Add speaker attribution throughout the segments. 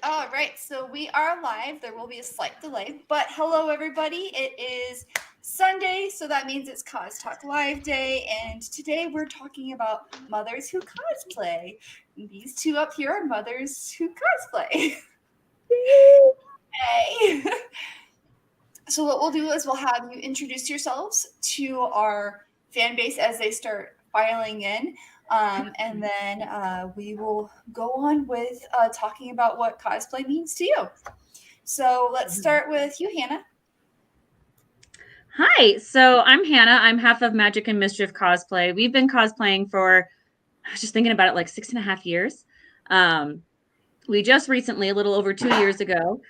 Speaker 1: All right, so we are live. There will be a slight delay, but hello, everybody. It is Sunday, so that means it's Cos Talk Live Day, and today we're talking about mothers who cosplay. And these two up here are mothers who cosplay. Hey! So what we'll do is we'll have you introduce yourselves to our fan base as they start filing in. And then we will go on with talking about what cosplay means to you. So let's start with you, Hannah.
Speaker 2: Hi, so I'm Hannah. I'm half of Magic and Mischief Cosplay. We've been cosplaying for, I was just thinking about it, like 6.5 years. We just recently, a little over 2 years ago,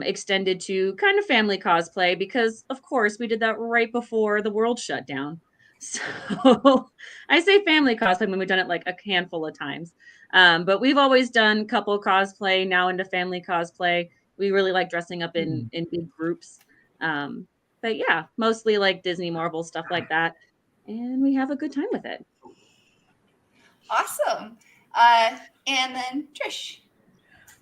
Speaker 2: extended to kind of family cosplay because, of course, we did that right before the world shut down. So I say family cosplay when we've done it like a handful of times. But we've always done couple cosplay, now into family cosplay. We really like dressing up in big groups. But yeah, mostly like Disney, Marvel, stuff like that. And we have a good time with it.
Speaker 1: Awesome. And then Trish.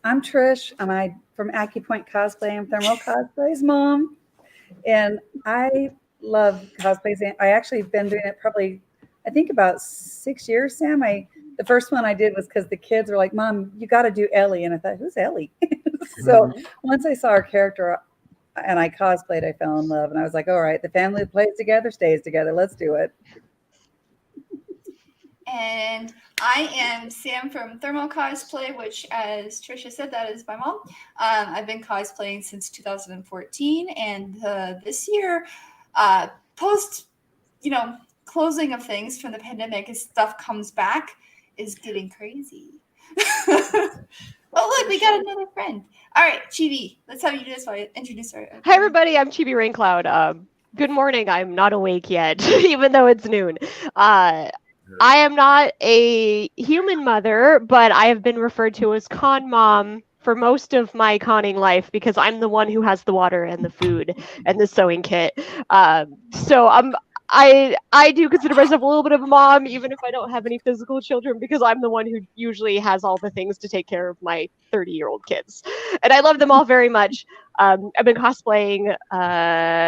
Speaker 3: I'm Trish. I'm from AccuPoint Cosplay. I'm Thermal Cosplay's mom. And I love cosplays. I actually have been doing it probably, I think about 6 years, Sam. The first one I did was because the kids were like, Mom, you got to do Ellie. And I thought, who's Ellie? So once I saw her character and I cosplayed, I fell in love. And I was like, all right, the family that plays together stays together. Let's do it.
Speaker 1: And I am Sam from Thermal Cosplay, which, as Trisha said, that is my mom. I've been cosplaying since 2014, and this year, post, closing of things from the pandemic, as stuff comes back, is getting crazy. Oh, look, we got another friend. All right, Chibi, let's have you do this while I introduce her.
Speaker 4: Hi, everybody. I'm Chibi Raincloud. Good morning. I'm not awake yet, even though it's noon. I am not a human mother, but I have been referred to as con mom for most of my conning life because I'm the one who has the water and the food and the sewing kit. So I do consider myself a little bit of a mom, even if I don't have any physical children, because I'm the one who usually has all the things to take care of my 30-year-old kids. And I love them all very much. I've been cosplaying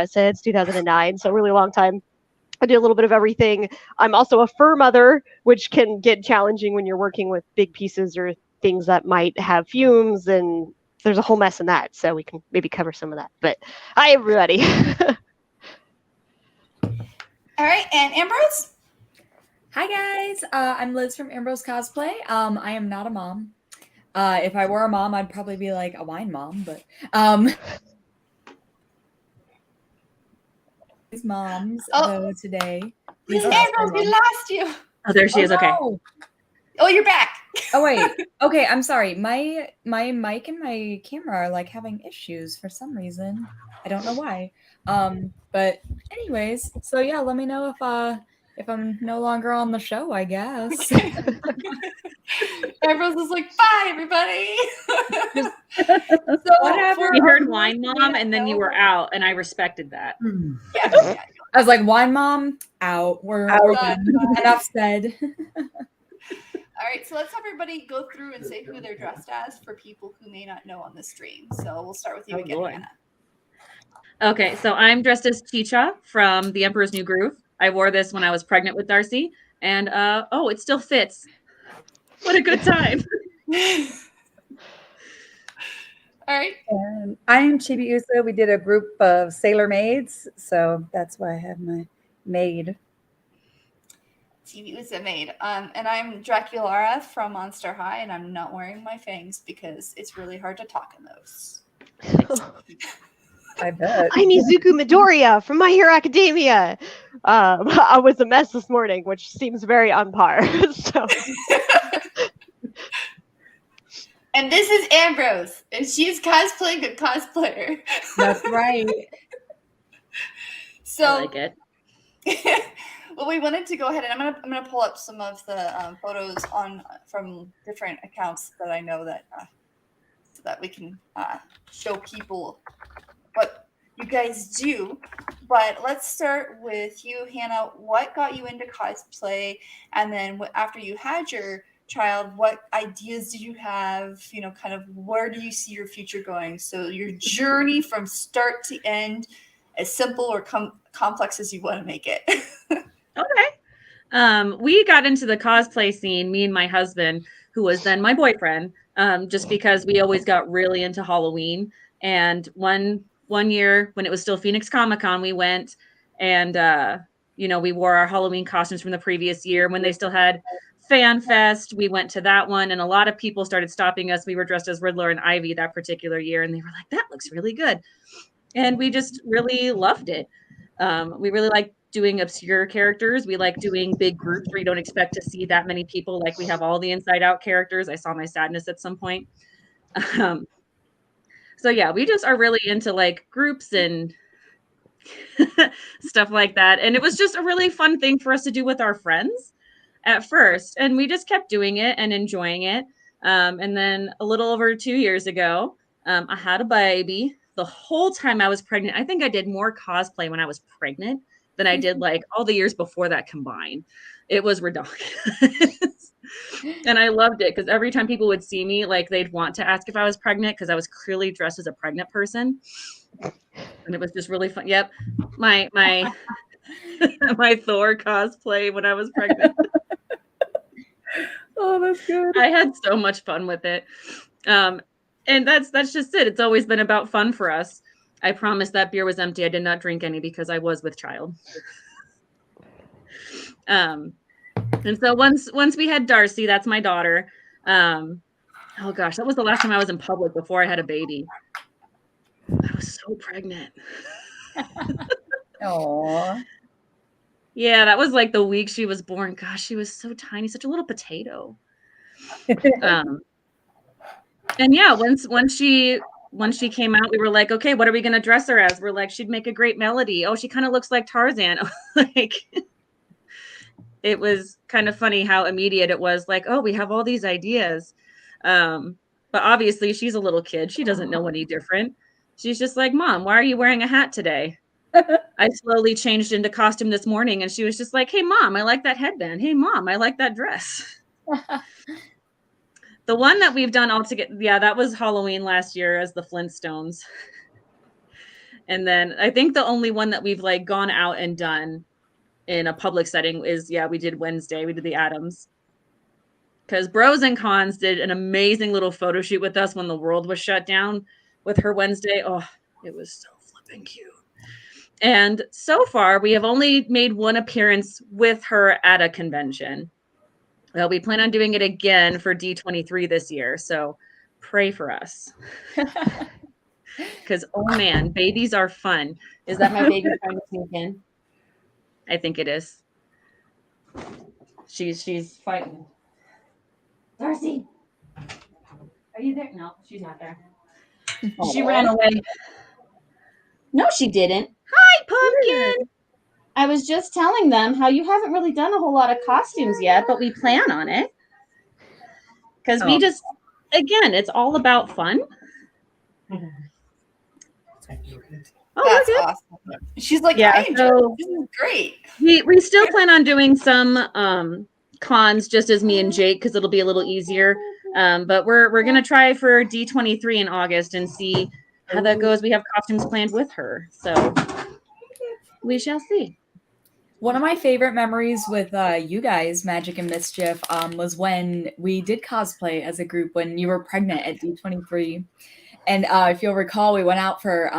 Speaker 4: since 2009, so a really long time. I do a little bit of everything. I'm also a fur mother, which can get challenging when you're working with big pieces or things that might have fumes, and there's a whole mess in that. So we can maybe cover some of that. But hi, everybody.
Speaker 1: All right, and Ambrose?
Speaker 5: Hi, guys. I'm Liz from Ambrose Cosplay. I am not a mom. If I were a mom, I'd probably be like a wine mom, but moms though today.
Speaker 1: Ambrose, we lost you.
Speaker 2: Oh, there she is. Okay.
Speaker 5: No.
Speaker 1: Oh, you're back.
Speaker 5: Oh wait. Okay, I'm sorry. My mic and my camera are like having issues for some reason. I don't know why. But anyways, so yeah, let me know if I'm no longer on the show, I guess.
Speaker 1: Ambrose was like, bye, everybody.
Speaker 5: So
Speaker 1: whatever.
Speaker 2: We heard wine mom and then you were out, and I respected that.
Speaker 1: Yeah.
Speaker 5: I was like, wine mom, out. We're done. Enough said.
Speaker 1: All right, so let's have everybody go through and say who they're dressed as for people who may not know on the stream. So we'll start with you again,
Speaker 2: Lord.
Speaker 1: Hannah.
Speaker 2: Okay, so I'm dressed as Chicha from The Emperor's New Groove. I wore this when I was pregnant with Darcy, and it still fits. What a good time.
Speaker 1: All right.
Speaker 3: And I'm Chibi Uso. We did a group of sailor maids, so that's why I have my maid.
Speaker 1: Chibi Uso maid. And I'm Draculara from Monster High, and I'm not wearing my fangs because it's really hard to talk in those.
Speaker 3: I bet.
Speaker 4: I'm Izuku Midoriya from My Hero Academia. I was a mess this morning, which seems very on par. So.
Speaker 1: And this is Ambrose, and she's cosplaying a cosplayer.
Speaker 5: That's right.
Speaker 1: So
Speaker 2: I like it.
Speaker 1: Well, we wanted to go ahead, and I'm gonna pull up some of the photos from different accounts that I know that so that we can show people what you guys do. But let's start with you, Hannah. What got you into cosplay? And then after you had your child, what ideas do you have? You know, kind of where do you see your future going? So your journey from start to end, as simple or complex as you want to make it.
Speaker 2: Okay. We got into the cosplay scene, me and my husband, who was then my boyfriend, just because we always got really into Halloween. And one year when it was still Phoenix Comic Con, we went and we wore our Halloween costumes from the previous year. When they still had Fan Fest, we went to that one, and a lot of people started stopping us. We were dressed as Riddler and Ivy that particular year, and they were like, "That looks really good," and we just really loved it. We really like doing obscure characters. We like doing big groups where you don't expect to see that many people. Like we have all the Inside Out characters. I saw my sadness at some point. So yeah, we just are really into like groups and stuff like that. And it was just a really fun thing for us to do with our friends at first. And we just kept doing it and enjoying it. And then a little over 2 years ago, I had a baby. The whole time I was pregnant, I think I did more cosplay when I was pregnant than I did like all the years before that combined. It was ridiculous. And I loved it because every time people would see me, like they'd want to ask if I was pregnant because I was clearly dressed as a pregnant person. And it was just really fun. Yep. My my Thor cosplay when I was pregnant.
Speaker 3: Oh, that's good.
Speaker 2: I had so much fun with it. And that's just it. It's always been about fun for us. I promise that beer was empty. I did not drink any because I was with child. And so once we had Darcy, that's my daughter. Oh gosh, that was the last time I was in public before I had a baby. I was so pregnant.
Speaker 3: Aw.
Speaker 2: Yeah, that was like the week she was born. Gosh, she was so tiny, such a little potato. And yeah, once she came out, we were like, okay, what are we gonna dress her as? We're like, she'd make a great Melody. Oh, she kind of looks like Tarzan. Like it was kind of funny how immediate it was. Like, oh, we have all these ideas. But obviously she's a little kid. She doesn't know any different. She's just like, Mom, why are you wearing a hat today? I slowly changed into costume this morning, and she was just like, hey, Mom, I like that headband. Hey, Mom, I like that dress. The one that we've done all together, yeah, that was Halloween last year as the Flintstones. And then I think the only one that we've like gone out and done in a public setting is, yeah, we did Wednesday. We did the Addams. Because Bros and Cons did an amazing little photo shoot with us when the world was shut down with her Wednesday. Oh, it was so flipping cute. And so far, we have only made one appearance with her at a convention. Well, we plan on doing it again for D23 this year. So pray for us. Because, oh man, babies are fun. Is that my baby trying to sneak in? I think it is. She's fighting. Darcy, are you there? No, she's not there. She ran away. No, she didn't. Hi, Pumpkin. I was just telling them how you haven't really done a whole lot of costumes yet, but we plan on it. Because we just, again, it's all about fun. Oh,
Speaker 1: that's awesome. She's like,
Speaker 2: yeah,
Speaker 1: I enjoy this is great.
Speaker 2: We still plan on doing some cons just as me and Jake because it'll be a little easier. But we're gonna try for D23 in August and see how that goes. We have costumes planned with her, so we shall see.
Speaker 5: One of my favorite memories with you guys, Magic and Mischief, was when we did cosplay as a group when you were pregnant at D23. And if you'll recall, we went out for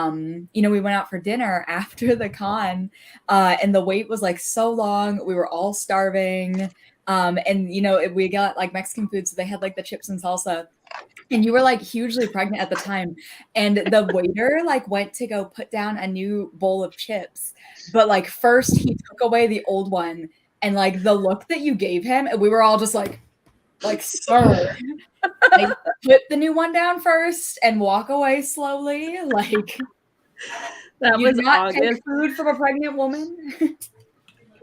Speaker 5: dinner after the con, and the wait was like so long. We were all starving, and we got like Mexican food, so they had like the chips and salsa. And you were like hugely pregnant at the time, and the waiter like went to go put down a new bowl of chips, but like first he took away the old one, and like the look that you gave him, and we were all just like sir. Like, put the new one down first and walk away slowly. Like
Speaker 2: that was
Speaker 5: not
Speaker 2: August.
Speaker 5: Take food from a pregnant woman.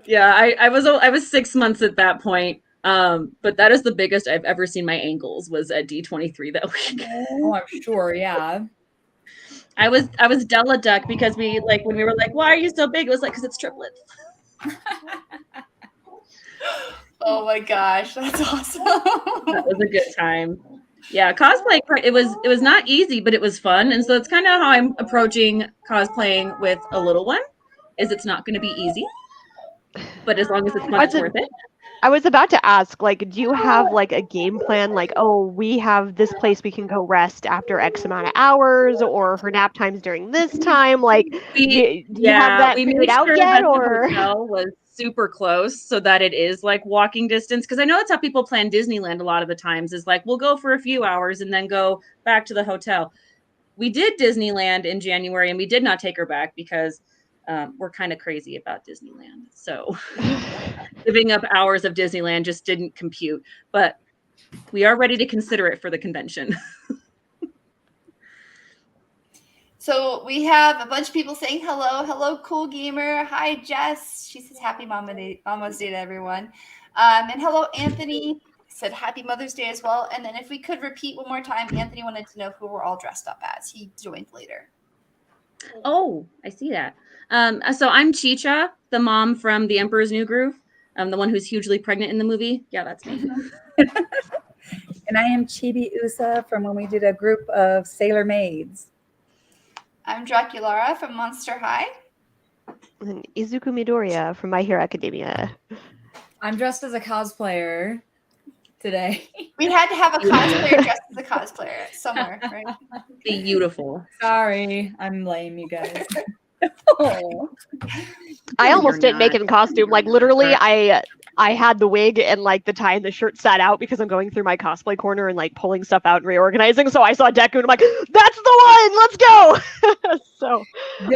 Speaker 2: Yeah, I was 6 months at that point. But that is the biggest I've ever seen my ankles was at D23 that week.
Speaker 5: Oh, I'm sure, yeah.
Speaker 2: I was Della Duck because we like when we were like, why are you so big? It was like because it's triplets.
Speaker 1: Oh my gosh, that's awesome.
Speaker 2: That was a good time. Yeah, cosplay, it was not easy, but it was fun. And so it's kind of how I'm approaching cosplaying with a little one, is it's not going to be easy, but as long as it's fun, it's worth it.
Speaker 4: I was about to ask, like, do you have like a game plan? Like, oh, we have this place we can go rest after X amount of hours, or her nap times during this time. Like, do you have that
Speaker 2: we
Speaker 4: figured
Speaker 2: made
Speaker 4: out
Speaker 2: sure
Speaker 4: yet?
Speaker 2: that
Speaker 4: Or
Speaker 2: the hotel was super close so that it is like walking distance. Because I know that's how people plan Disneyland a lot of the times, is like, we'll go for a few hours and then go back to the hotel. We did Disneyland in January and we did not take her back because we're kind of crazy about Disneyland. So giving up hours of Disneyland just didn't compute, but we are ready to consider it for the convention.
Speaker 1: So we have a bunch of people saying hello. Hello, Cool Gamer. Hi, Jess. She says happy Mama's Day to everyone. And hello, Anthony. Said happy Mother's Day as well. And then if we could repeat one more time, Anthony wanted to know who we're all dressed up as. He joined later.
Speaker 2: Oh, I see that. So I'm Chicha, the mom from The Emperor's New Groove. The one who's hugely pregnant in the movie. Yeah, that's me.
Speaker 3: And I am Chibi Usa from when we did a group of Sailor Maids.
Speaker 1: I'm Draculara from Monster High.
Speaker 4: and Izuku Midoriya from My Hero Academia.
Speaker 5: I'm dressed as a cosplayer today.
Speaker 1: We had to have a cosplayer dressed as a cosplayer somewhere, right?
Speaker 2: Beautiful.
Speaker 5: Sorry, I'm lame, you guys.
Speaker 3: Oh.
Speaker 4: I
Speaker 2: No,
Speaker 4: almost
Speaker 2: you're
Speaker 4: didn't make
Speaker 2: not.
Speaker 4: it in costume. Like literally, I had the wig and like the tie and the shirt sat out because I'm going through my cosplay corner and like pulling stuff out and reorganizing. So I saw Deku and I'm like, that's the one, let's go. So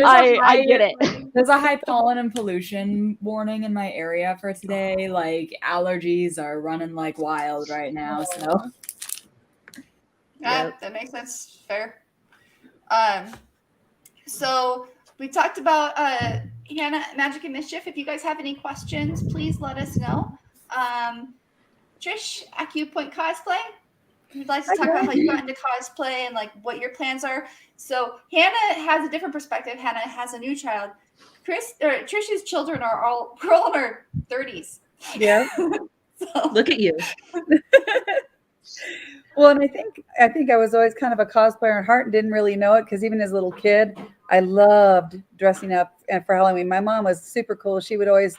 Speaker 4: I get it.
Speaker 5: There's a high pollen and pollution warning in my area for today. Like allergies are running like wild right now. So
Speaker 1: Yeah, that makes sense. Fair. So we talked about Hannah, Magic and Mischief. If you guys have any questions, please let us know. Trish, AcuPoint Cosplay. We'd like to talk about how you got into cosplay and like what your plans are. So Hannah has a different perspective. Hannah has a new child. Trish's children are we're all in our 30s.
Speaker 3: Yeah.
Speaker 1: So.
Speaker 2: Look at you.
Speaker 3: Well, and I think I was always kind of a cosplayer at heart and didn't really know it because even as a little kid, I loved dressing up for Halloween. My mom was super cool. She would always,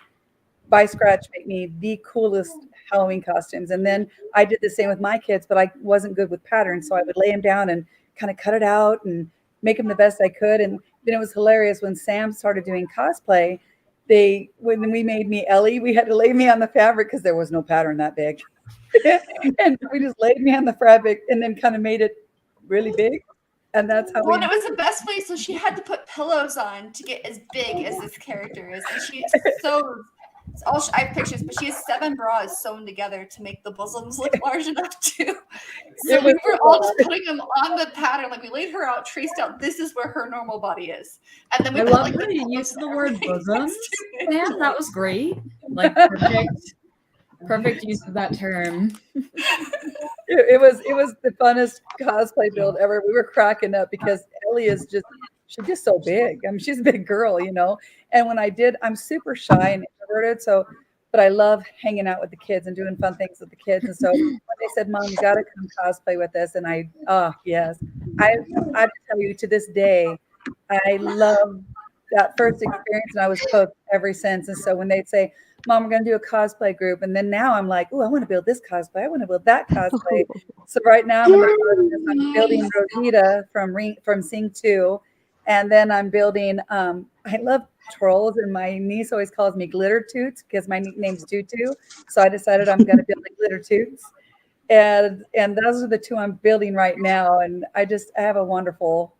Speaker 3: by scratch, make me the coolest Halloween costumes. And then I did the same with my kids, but I wasn't good with patterns. So I would lay them down and kind of cut it out and make them the best I could. And then it was hilarious when Sam started doing cosplay. When we made me Ellie, we had to lay me on the fabric because there was no pattern that big. And we just laid me on the fabric and then kind of made it really big. And that's how
Speaker 1: Well, it was the best way. So she had to put pillows on to get as big as this character is. And she I have pictures, but she has 7 bras sewn together to make the bosoms look large enough too. So we were all just putting them on the pattern. Like we laid her out, traced out, this is where her normal body is. And then we
Speaker 5: I
Speaker 1: put,
Speaker 5: love
Speaker 1: like,
Speaker 5: that you used the word
Speaker 1: everything
Speaker 5: bosoms.
Speaker 1: next to it.
Speaker 5: Man, that was great. Like perfect use of that term.
Speaker 3: It was the funnest cosplay build ever. We were cracking up because Ellie is she's just so big. I mean, she's a big girl, you know. And when I'm super shy and introverted, but I love hanging out with the kids and doing fun things with the kids. And so when they said, "Mom, you got to come cosplay with us," and yes, I tell you to this day, I love that first experience, and I was hooked ever since. And so when they'd say, "Mom, we're going to do a cosplay group," and then now I'm like, "Oh, I want to build this cosplay. I want to build that cosplay." So right now I'm in the process. I'm building Rosita from Sing 2, and then I'm building. I love trolls, and my niece always calls me Glitter Toots because my nickname's Tutu. So I decided I'm going to build the Glitter Toots, and those are the 2 I'm building right now. And I have a wonderful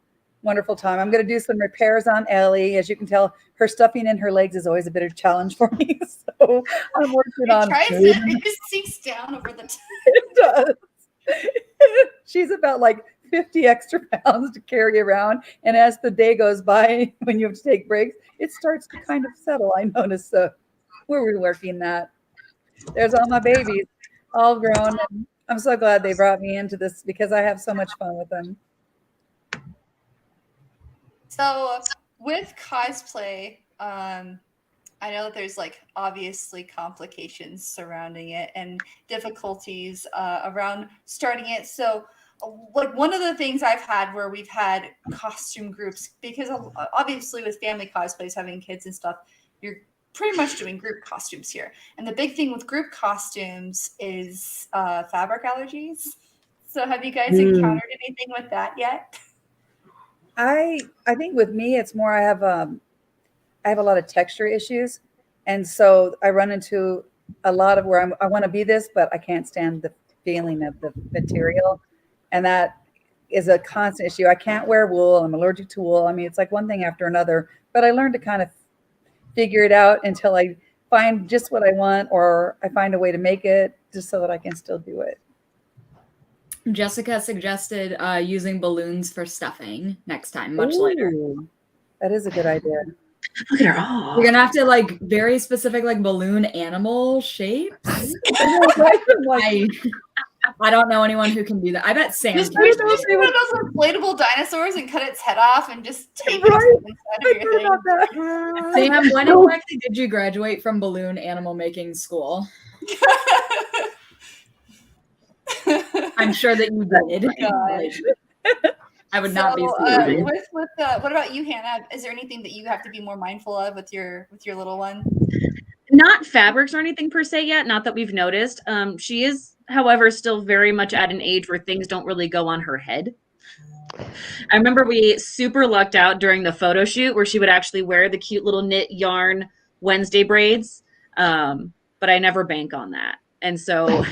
Speaker 3: time. I'm going to do some repairs on Ellie. As you can tell, her stuffing in her legs is always a bit of a challenge for me. So I'm working on
Speaker 1: It just sinks down over the time.
Speaker 3: It does. She's about like 50 extra pounds to carry around. And as the day goes by, when you have to take breaks, it starts to kind of settle. I noticed. So we're working that. There's all my babies, all grown. And I'm so glad they brought me into this because I have so much fun with them.
Speaker 1: So with cosplay, I know that there's like obviously complications surrounding it and difficulties around starting it. So, like one of the things I've had where we've had costume groups, because obviously with family cosplays, having kids and stuff, you're pretty much doing group costumes here. And the big thing with group costumes is fabric allergies. So, have you guys encountered anything with that yet?
Speaker 3: I think with me, it's more I have a lot of texture issues, and so I run into a lot of where I want to be this, but I can't stand the feeling of the material, and that is a constant issue. I can't wear wool. I'm allergic to wool. I mean, it's like one thing after another. But I learned to kind of figure it out until I find just what I want, or I find a way to make it just so that I can still do it.
Speaker 5: Jessica suggested using balloons for stuffing next time, much later.
Speaker 3: That is a good idea.
Speaker 2: Look at her. Oh.
Speaker 5: You're gonna have to like very specific like balloon animal shapes. I don't know anyone who can do that. I bet Sam
Speaker 1: Just
Speaker 5: can.
Speaker 1: one of those inflatable dinosaurs and cut its head off and just tape it inside of your thing.
Speaker 5: Sam, when exactly did you graduate from balloon animal making school? I'm sure that you did. I would not be surprised.
Speaker 1: What about you, Hannah? Is there anything that you have to be more mindful of with your little one?
Speaker 2: Not fabrics or anything per se yet. Not that we've noticed. She is, however, still very much at an age where things don't really go on her head. I remember we super lucked out during the photo shoot where she would actually wear the cute little knit yarn Wednesday braids. But I never bank on that. And so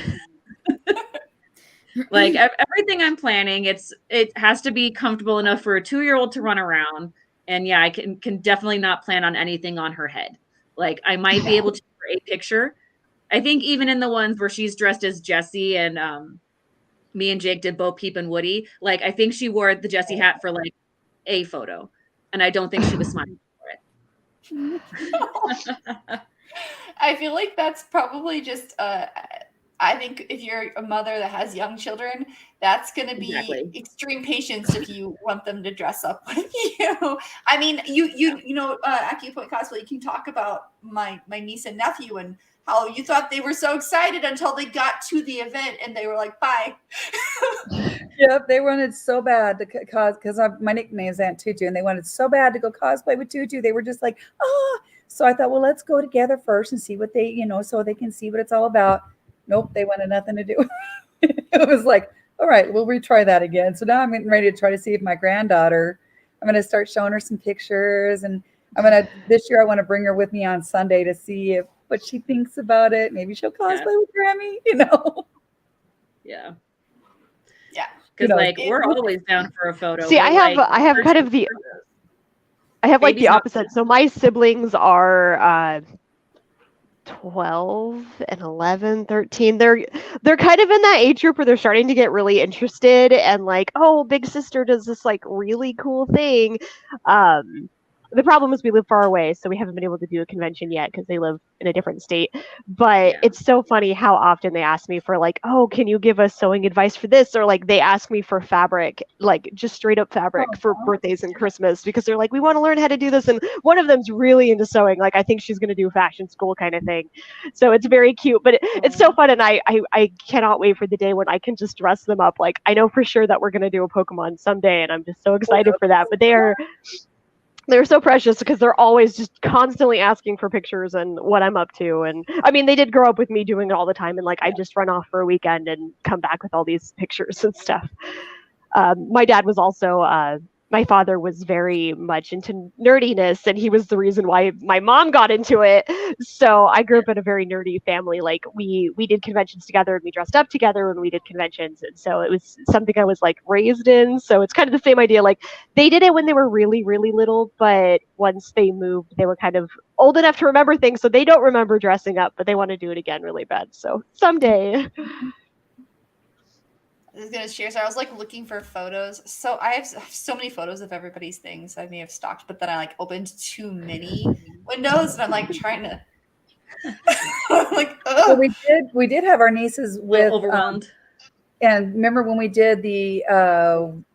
Speaker 2: like everything I'm planning, it has to be comfortable enough for a 2-year-old to run around. And yeah, I can definitely not plan on anything on her head. Like I might be able to for a picture. I think even in the ones where she's dressed as Jessie and me and Jake did Bo Peep and Woody, like I think she wore the Jessie hat for like a photo. And I don't think she was smiling for it.
Speaker 1: I feel like that's probably just I think if you're a mother that has young children, that's going to be extreme patience if you want them to dress up with you. I mean, you know, Acupoint Cosplay, you can talk about my niece and nephew and how you thought they were so excited until they got to the event and they were like, bye.
Speaker 3: Yep, they wanted so bad to because my nickname is Aunt Tutu, and they wanted so bad to go cosplay with Tutu. They were just like, oh. So I thought, well, let's go together first and see what they, you know, so they can see what it's all about. Nope, they wanted nothing to do. It was like, all right, we'll retry that again. So now I'm getting ready to try to see if my granddaughter, I'm going to start showing her some pictures, and this year I want to bring her with me on Sunday to see what she thinks about it. Maybe she'll cosplay with Grammy, you know?
Speaker 2: Yeah.
Speaker 1: Yeah.
Speaker 2: Because like we're always down for a photo.
Speaker 4: See, I have kind of the like the opposite. So my siblings are 12 and 11, 13. They're kind of in that age group where they're starting to get really interested and like, oh, big sister does this like really cool thing. The problem is we live far away, so we haven't been able to do a convention yet because they live in a different state. But it's so funny how often they ask me for like, oh, can you give us sewing advice for this? Or like they ask me for fabric, like just straight up fabric for birthdays and Christmas, because they're like, we want to learn how to do this. And one of them's really into sewing. Like I think she's going to do fashion school kind of thing. So it's very cute, but it's so fun. And I cannot wait for the day when I can just dress them up. Like I know for sure that we're going to do a Pokemon someday, and I'm just so excited for that. But they're so precious because they're always just constantly asking for pictures and what I'm up to. And I mean, they did grow up with me doing it all the time. And like, I just run off for a weekend and come back with all these pictures and stuff. My dad was also, my father was very much into nerdiness, and he was the reason why my mom got into it. So I grew up in a very nerdy family. Like we did conventions together and we dressed up together when we did conventions. And so it was something I was like raised in. So it's kind of the same idea. Like they did it when they were really, really little, but once they moved, they were kind of old enough to remember things. So they don't remember dressing up, but they want to do it again really bad. So someday.
Speaker 1: I was gonna share. So I was like looking for photos. So I have so many photos of everybody's things I may have stocked, but then I like opened too many windows, and I'm like trying to like.
Speaker 3: Well, we did have our nieces with
Speaker 2: overwhelmed.
Speaker 3: And remember when we did the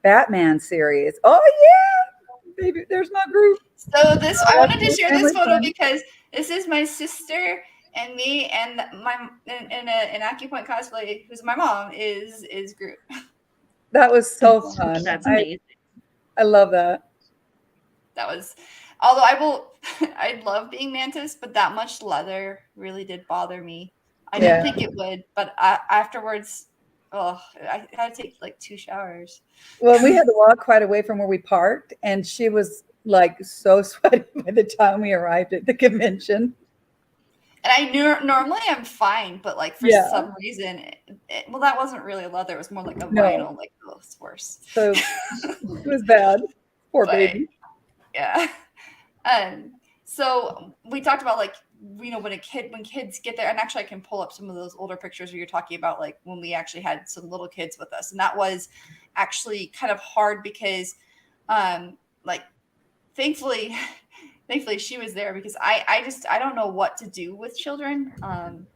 Speaker 3: Batman series? Oh yeah, baby, there's my group.
Speaker 1: So I wanted to share this photo because This is my sister and me, and my in Acupoint cosplay, who's my mom, is Groot.
Speaker 3: That was so fun.
Speaker 2: That's amazing.
Speaker 3: I love that.
Speaker 1: That was, although I love being Mantis, but that much leather really did bother me. I didn't think it would, but afterwards, I had to take like 2 showers.
Speaker 3: Well, we had to walk quite away from where we parked, and she was like so sweaty by the time we arrived at the convention.
Speaker 1: And I knew normally I'm fine, but like for some reason, well, that wasn't really leather. It was more like a vinyl. Like, oh, it's worse.
Speaker 3: So it was bad. Poor baby.
Speaker 1: Yeah. So we talked about like, when kids get there, and actually I can pull up some of those older pictures where you're talking about like when we actually had some little kids with us, and that was actually kind of hard because, like, thankfully she was there because I don't know what to do with children.
Speaker 3: And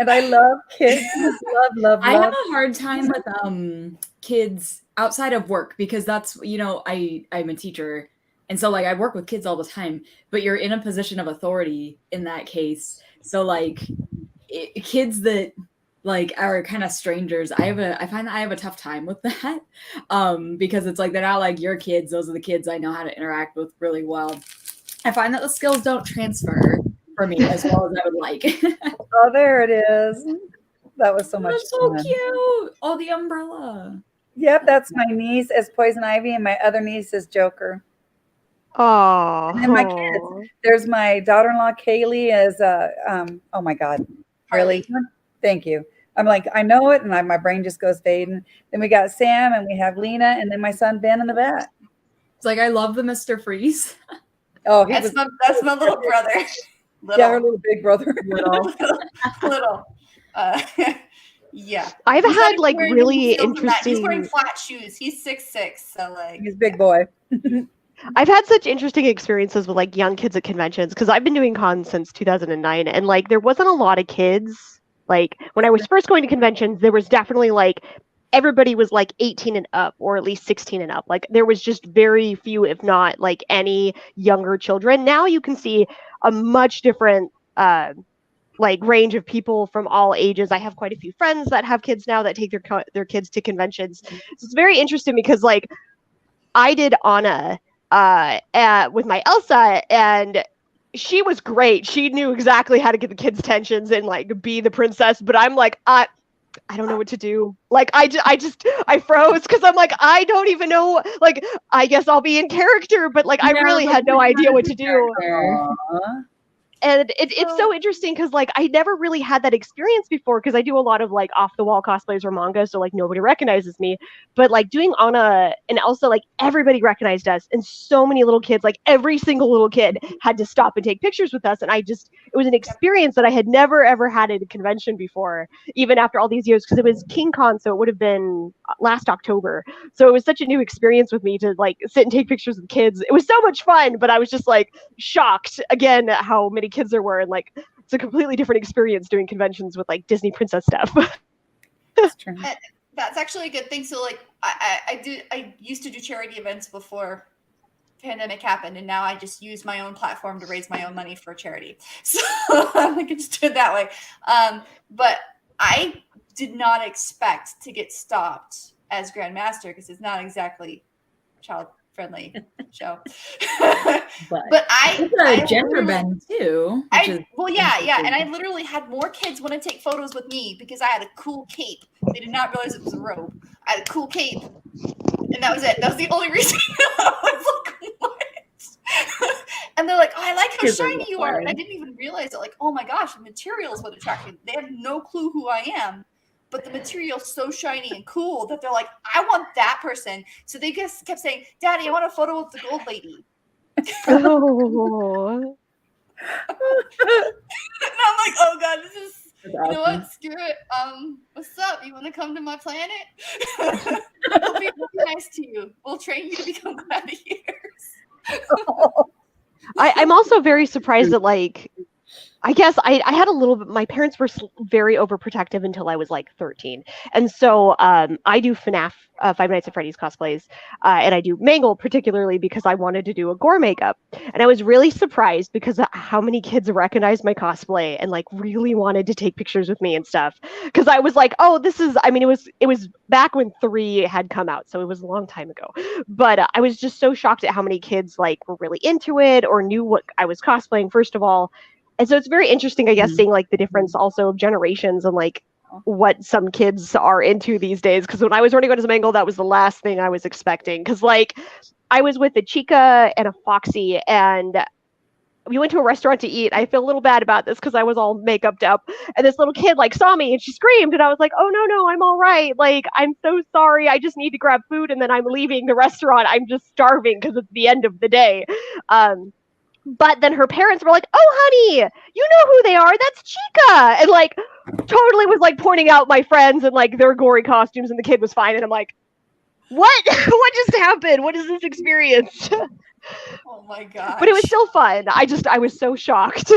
Speaker 3: I love kids. love.
Speaker 5: I have a hard time with kids outside of work because that's, I'm a teacher. And so like I work with kids all the time, but you're in a position of authority in that case. So like kids that like are kind of strangers, I find that I have a tough time with that. Because it's like they're not like your kids. Those are the kids I know how to interact with really well. I find that the skills don't transfer for me as well as I would like.
Speaker 3: Oh, there it is. That was so much
Speaker 5: That's so
Speaker 3: fun.
Speaker 5: cute. Oh, the umbrella.
Speaker 3: Yep, that's my niece as Poison Ivy, and my other niece is Joker.
Speaker 4: Oh.
Speaker 3: And then my kids. There's my daughter-in-law Kaylee as oh my God, really? Thank you. I'm like, I know it, and my brain just goes fading. Then we got Sam, and we have Lena, and then my son Ben in the back.
Speaker 5: It's like I love the Mr. Freeze.
Speaker 3: Oh,
Speaker 1: that's my little brother.
Speaker 3: Yeah, her little big brother.
Speaker 1: Little. Yeah.
Speaker 4: I've
Speaker 1: He's
Speaker 4: had
Speaker 1: like
Speaker 4: really
Speaker 1: he's
Speaker 4: interesting.
Speaker 1: wearing flat shoes. He's 6'6", so like
Speaker 3: he's a big boy.
Speaker 4: I've had such interesting experiences with like young kids at conventions because I've been doing cons since 2009, and like there wasn't a lot of kids. Like when I was first going to conventions, there was definitely like everybody was like 18 and up, or at least 16 and up. Like there was just very few, if not like any younger children. Now you can see a much different like range of people from all ages. I have quite a few friends that have kids now that take their kids to conventions. So it's very interesting because like I did Anna with my Elsa, and she was great. She knew exactly how to get the kids' attentions and like be the princess. But I'm like, I don't know what to do. Like I froze because I'm like, I don't even know. Like I guess I'll be in character, but like I really had no idea what to do. And it's so interesting because like I never really had that experience before because I do a lot of like off the wall cosplays or manga, so like nobody recognizes me. But like doing Anna and Elsa, like everybody recognized us, and so many little kids, like every single little kid had to stop and take pictures with us. And it was an experience that I had never ever had at a convention before, even after all these years, because it was King Con, so it would have been last October. So it was such a new experience with me to like sit and take pictures with kids. It was so much fun, but I was just like shocked again at how many kids there were, and like it's a completely different experience doing conventions with like Disney princess stuff.
Speaker 3: That's true.
Speaker 1: That's actually a good thing. So like I used to do charity events before pandemic happened, and now I just use my own platform to raise my own money for charity. So I can just do it that way. But I did not expect to get stopped as Grandmaster because it's not exactly child friendly show. but
Speaker 5: it's a gender bend too.
Speaker 1: And I literally had more kids want to take photos with me because I had a cool cape. They did not realize it was a robe. I had a cool cape, and that was it. That was the only reason. I was like, what? And they're like, oh, I like how shiny you are. And I didn't even realize it. Like, oh my gosh, the material is what attracted me. They have no clue who I am. But the material's so shiny and cool that they're like, I want that person. So they just kept saying, Daddy, I want a photo of the gold lady.
Speaker 4: Oh.
Speaker 1: And I'm like, oh God, this is,
Speaker 3: That's
Speaker 1: you know
Speaker 3: awesome.
Speaker 1: what, screw it. What's up? You want to come to my planet? we'll be nice to you. We'll train you to become gladiators.
Speaker 4: I'm also very surprised that like I guess I had a little bit, my parents were very overprotective until I was like 13. And so I do FNAF, Five Nights at Freddy's cosplays, and I do Mangle particularly because I wanted to do a gore makeup. And I was really surprised because of how many kids recognized my cosplay and like really wanted to take pictures with me and stuff. Because I was like, oh, this is, I mean, it was back when 3 had come out, so it was a long time ago. But I was just so shocked at how many kids like were really into it or knew what I was cosplaying, first of all. And so it's very interesting, I guess, seeing like the difference also of generations and like what some kids are into these days. Because when I was running on as Mangle, that was the last thing I was expecting. Because like I was with a Chica and a Foxy, and we went to a restaurant to eat. I feel a little bad about this because I was all makeuped up, and this little kid like saw me and she screamed, and I was like, "Oh no, I'm all right. Like I'm so sorry. I just need to grab food, and then I'm leaving the restaurant. I'm just starving because it's the end of the day." But then her parents were like, "Oh, honey, you know who they are? That's Chica," and like totally was like pointing out my friends and like their gory costumes, and the kid was fine, and I'm like, "What? What just happened? What is this experience?"
Speaker 1: Oh my god!
Speaker 4: But it was still fun. I was so shocked.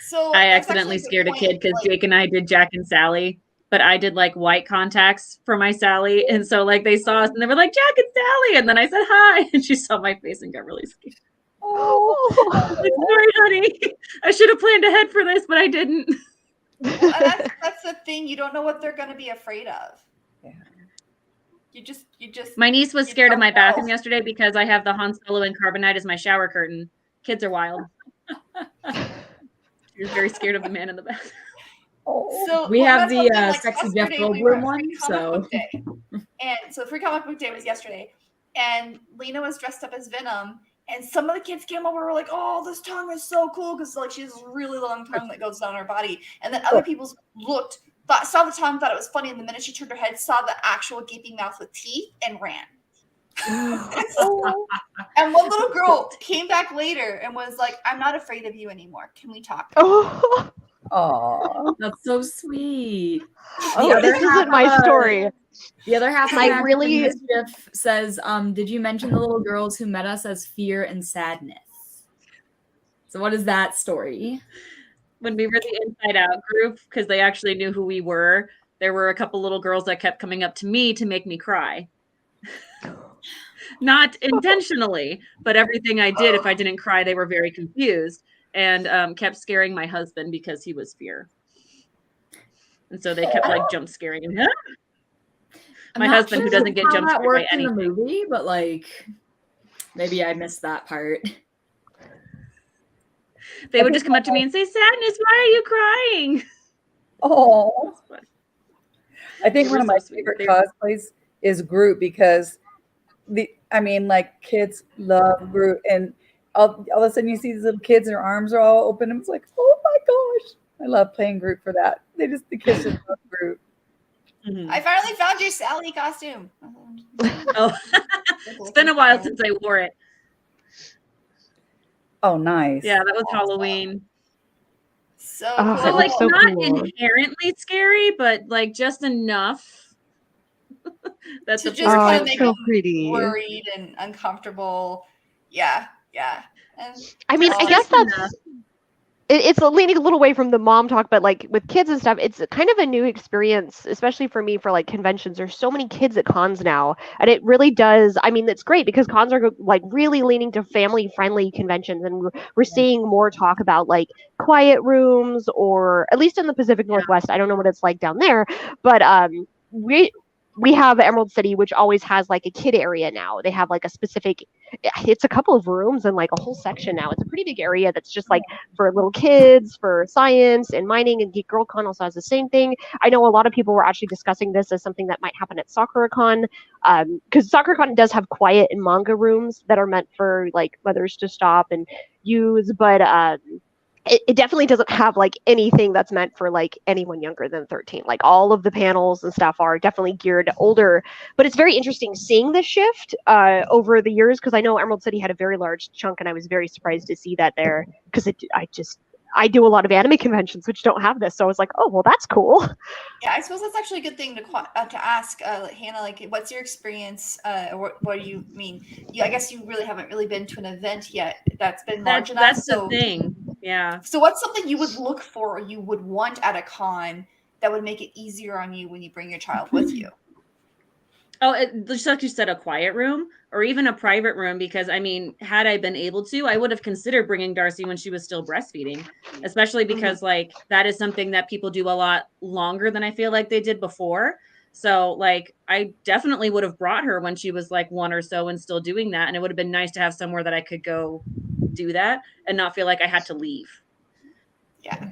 Speaker 1: So
Speaker 2: I
Speaker 1: that's
Speaker 2: accidentally
Speaker 1: actually
Speaker 2: scared a
Speaker 1: good
Speaker 2: kid
Speaker 1: point,
Speaker 2: because
Speaker 1: like-
Speaker 2: Jake and I did Jack and Sally, but I did like white contacts for my Sally. And so like they saw us and they were like, Jack and Sally. And then I said hi. And she saw my face and got really scared.
Speaker 3: Oh,
Speaker 2: I was like, sorry, honey. I should have planned ahead for this, but I didn't.
Speaker 1: Well, and that's the thing. You don't know what they're going to be afraid of.
Speaker 3: Yeah.
Speaker 1: You just.
Speaker 2: My niece was
Speaker 1: You
Speaker 2: scared of
Speaker 1: don't
Speaker 2: my
Speaker 1: know.
Speaker 2: bathroom yesterday because I have the Han Solo and Carbonite as my shower curtain. Kids are wild. She was very scared of the man in the bathroom.
Speaker 1: So
Speaker 5: We
Speaker 1: well,
Speaker 5: have
Speaker 1: that's
Speaker 5: the
Speaker 1: one thing, like,
Speaker 5: sexy Jeff
Speaker 1: yesterday we
Speaker 5: Goldblum
Speaker 1: were at
Speaker 5: one,
Speaker 1: Free Comic
Speaker 5: so.
Speaker 1: Book Day. And so Free Comic Book Day was yesterday, and Lena was dressed up as Venom. And some of the kids came over and were like, "Oh, this tongue is so cool," because like she has a really long tongue that goes down her body. And then other people saw the tongue, thought it was funny, and the minute she turned her head, saw the actual gaping mouth with teeth and ran. And one little girl came back later and was like, "I'm not afraid of you anymore. Can we talk?"
Speaker 4: Oh,
Speaker 3: Aw.
Speaker 5: That's so sweet.
Speaker 4: this isn't my story.
Speaker 5: The other half of
Speaker 4: I
Speaker 5: Magic
Speaker 4: really-
Speaker 5: and Mischief says, did you mention the little girls who met us as fear and sadness? So what is that story?
Speaker 2: When we were the Inside Out group, because they actually knew who we were, there were a couple little girls that kept coming up to me to make me cry. Not intentionally, but everything I did, if I didn't cry, they were very confused and kept scaring my husband because he was fear. And so they kept like jump scaring him.
Speaker 5: I'm
Speaker 2: My
Speaker 5: not
Speaker 2: husband, who doesn't get
Speaker 5: how
Speaker 2: jump
Speaker 5: that
Speaker 2: scared by
Speaker 5: worked in the
Speaker 2: anything.
Speaker 5: movie, but like maybe I missed that part.
Speaker 2: They would just come up to me and say, "Sadness, why are you crying?"
Speaker 3: Oh,
Speaker 2: That's funny.
Speaker 3: I think
Speaker 2: They
Speaker 3: one
Speaker 2: were
Speaker 3: of my
Speaker 2: so sweet.
Speaker 3: favorite
Speaker 2: They were-
Speaker 3: cosplays is Groot because like kids love Groot, and all of a sudden you see these little kids, their arms are all open, and it's like, oh my gosh, I love playing Groot for that. The kids just love Groot.
Speaker 2: Mhm.
Speaker 1: I finally found your Sally costume.
Speaker 2: Oh, it's been a while since I wore it.
Speaker 3: Oh, nice.
Speaker 2: Yeah, that was Halloween.
Speaker 1: So
Speaker 4: Oh,
Speaker 1: cool.
Speaker 2: So
Speaker 4: it
Speaker 2: like
Speaker 4: looks so
Speaker 2: not
Speaker 4: cool.
Speaker 2: inherently scary, but like just enough. That's
Speaker 1: To
Speaker 2: a
Speaker 1: just
Speaker 2: poor
Speaker 1: kind
Speaker 4: Oh,
Speaker 1: of
Speaker 2: kid.
Speaker 1: make
Speaker 4: so
Speaker 1: them
Speaker 4: pretty.
Speaker 1: worried and uncomfortable. Yeah. And
Speaker 4: I mean, I
Speaker 1: just
Speaker 4: guess
Speaker 2: enough.
Speaker 4: that's it's leaning a little away from the mom talk, but like with kids and stuff, it's kind of a new experience, especially for me for like conventions. There's so many kids at cons now, and it really does. I mean, it's great because cons are like really leaning to family-friendly conventions, and we're seeing more talk about like quiet rooms, or at least in the Pacific Northwest. I don't know what it's like down there, but we have Emerald City, which always has like a kid area now. They have like a specific, it's a couple of rooms and like a whole section now. It's a pretty big area that's just like for little kids, for science and mining, and Geek Girl Con also has the same thing. I know a lot of people were actually discussing this as something that might happen at SakuraCon, because SakuraCon does have quiet and manga rooms that are meant for like mothers to stop and use, but it definitely doesn't have like anything that's meant for like anyone younger than 13. Like all of the panels and stuff are definitely geared older, but it's very interesting seeing this shift over the years, because I know Emerald City had a very large chunk, and I was very surprised to see that there, because I do a lot of anime conventions which don't have this, so I was like, oh well, that's cool.
Speaker 1: yeah, I suppose that's actually a good thing to ask, Hannah. Like, what's your experience? Or what do you mean? I guess you really haven't really been to an event yet that's been large enough.
Speaker 2: That's the thing. Yeah.
Speaker 1: So what's something you would look for or you would want at a con that would make it easier on you when you bring your child with you?
Speaker 2: Oh, just like you said, a quiet room or even a private room, because I mean, had I been able to, I would have considered bringing Darcy when she was still breastfeeding, especially because like that is something that people do a lot longer than I feel like they did before. So like I definitely would have brought her when she was like 1 or so and still doing that. And it would have been nice to have somewhere that I could go do that and not feel like I had to leave.
Speaker 1: Yeah.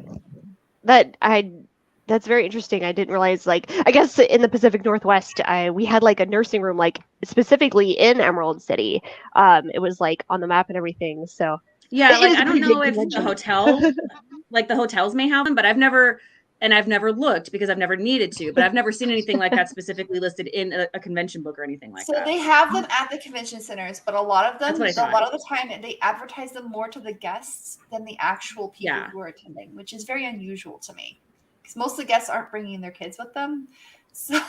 Speaker 4: That's very interesting. I didn't realize, like, I guess in the Pacific Northwest, we had like a nursing room, like specifically in Emerald City. It was like on the map and everything. So
Speaker 2: Yeah,
Speaker 4: it
Speaker 2: like
Speaker 4: is a
Speaker 2: I don't
Speaker 4: pretty big
Speaker 2: know if the
Speaker 4: convention.
Speaker 2: hotel, like the hotels may have them, but I've never looked because I've never needed to, but I've never seen anything like that specifically listed in a convention book or anything like
Speaker 1: So
Speaker 2: that.
Speaker 1: they have them at the convention centers, but a lot of them,
Speaker 2: That's what I
Speaker 1: a lot
Speaker 2: thought.
Speaker 1: of the time, they advertise them more to the guests than the actual people
Speaker 2: Yeah.
Speaker 1: who are attending, which is very unusual to me because most of the guests aren't bringing their kids with them. So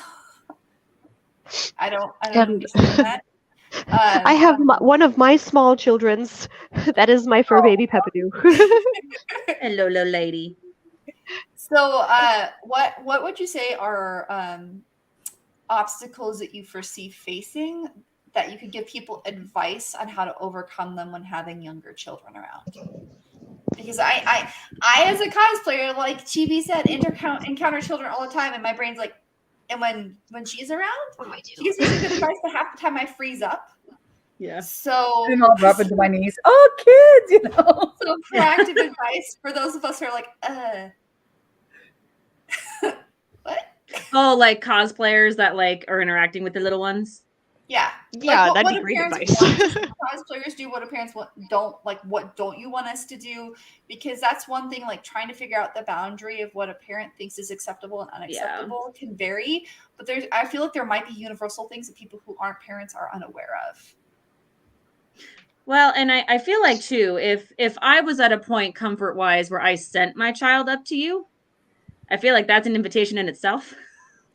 Speaker 1: I don't understand that.
Speaker 4: I have one of my small children's. That is my fur baby Peppadoo.
Speaker 2: Hello, little lady.
Speaker 1: So, what would you say are obstacles that you foresee facing that you could give people advice on how to overcome them when having younger children around? Because I as a cosplayer, like Chibi said, encounter children all the time, and my brain's like, and when she's around, she gives me some good advice, but half the time I freeze up.
Speaker 2: Yeah.
Speaker 1: So
Speaker 3: And I'll drop into my knees. Oh, kids, you know.
Speaker 1: So proactive advice for those of us who are like, what?
Speaker 2: Oh, like cosplayers that like are interacting with the little ones.
Speaker 1: Yeah.
Speaker 4: Yeah,
Speaker 1: like,
Speaker 4: that'd be
Speaker 1: do
Speaker 4: great
Speaker 1: parents
Speaker 4: advice.
Speaker 1: want cosplayers do? What do parents don't like? What don't you want us to do? Because that's one thing. Like trying to figure out the boundary of what a parent thinks is acceptable and unacceptable can vary. But I feel like there might be universal things that people who aren't parents are unaware of.
Speaker 2: Well, and I feel like too, if I was at a point comfort wise where I sent my child up to you, I feel like that's an invitation in itself.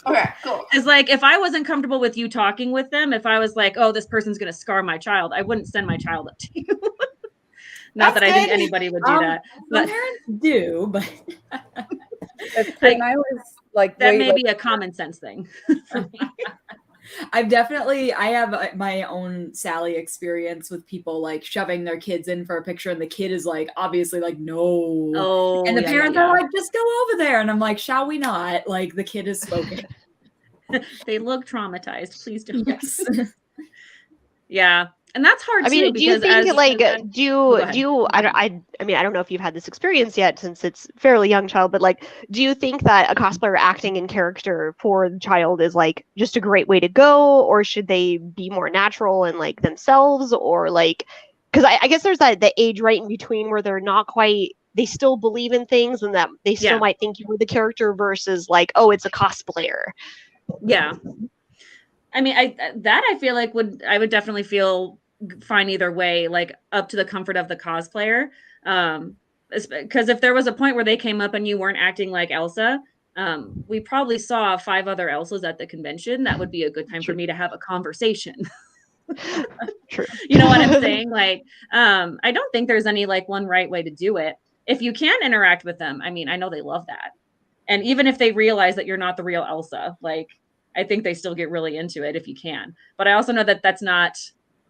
Speaker 1: Okay, cool.
Speaker 2: Because like if I wasn't comfortable with you talking with them, if I was like, oh, this person's gonna scar my child, I wouldn't send my child up to you. Not that I think anybody would do that.
Speaker 5: But parents do, but
Speaker 3: And I was like,
Speaker 2: that may be a common sense thing for me.
Speaker 5: I have my own Sally experience with people like shoving their kids in for a picture, and the kid is like obviously like no.
Speaker 2: Oh,
Speaker 5: and the parents are like, just go over there, and I'm like, shall we not? Like the kid is smoking.
Speaker 2: They look traumatized. Please don't.
Speaker 5: Yes.
Speaker 2: Yeah. And that's hard too.
Speaker 4: I mean, do you think I don't know if you've had this experience yet since it's fairly young child, but like, do you think that a cosplayer acting in character for the child is like just a great way to go, or should they be more natural and like themselves, or like, because I guess there's the age right in between where they're not quite, they still believe in things and that they still might think you were the character versus like, oh, it's a cosplayer.
Speaker 2: Yeah. I mean, I feel like I would definitely feel fine either way, like up to the comfort of the cosplayer. Because if there was a point where they came up and you weren't acting like Elsa, we probably saw 5 other Elsas at the convention. That would be a good time for me to have a conversation.
Speaker 4: True.
Speaker 2: You know what I'm saying? Like, I don't think there's any like one right way to do it. If you can interact with them, I mean, I know they love that. And even if they realize that you're not the real Elsa, like, I think they still get really into it if you can. But I also know that that's not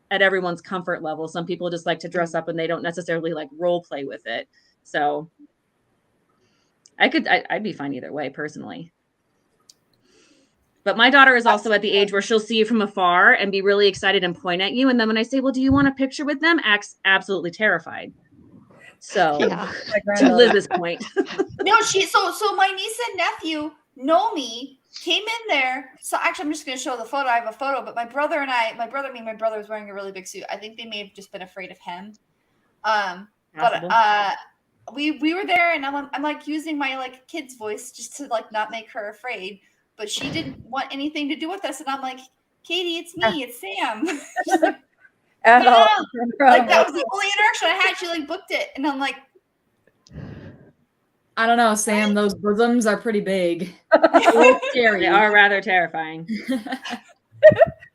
Speaker 2: at everyone's comfort level. Some people just like to dress up and they don't necessarily like role play with it. So I'd be fine either way personally. But my daughter is also at the age where she'll see you from afar and be really excited and point at you. And then when I say, well, do you want a picture with them? Acts absolutely terrified. So to Liz's point.
Speaker 1: No, so my niece and nephew know me, came in there. So actually, I'm just going to show the photo. I have a photo, but my brother was wearing a really big suit. I think they may have just been afraid of him. But we were there, and I'm like using my like kid's voice just to like not make her afraid. But she didn't want anything to do with us, and I'm like, Katie, it's me, it's Sam. Like, no. Like that was the only interaction I had. She like booked it, and I'm like,
Speaker 5: I don't know, Sam. Those bosoms are pretty big.
Speaker 2: Scary. They are rather terrifying.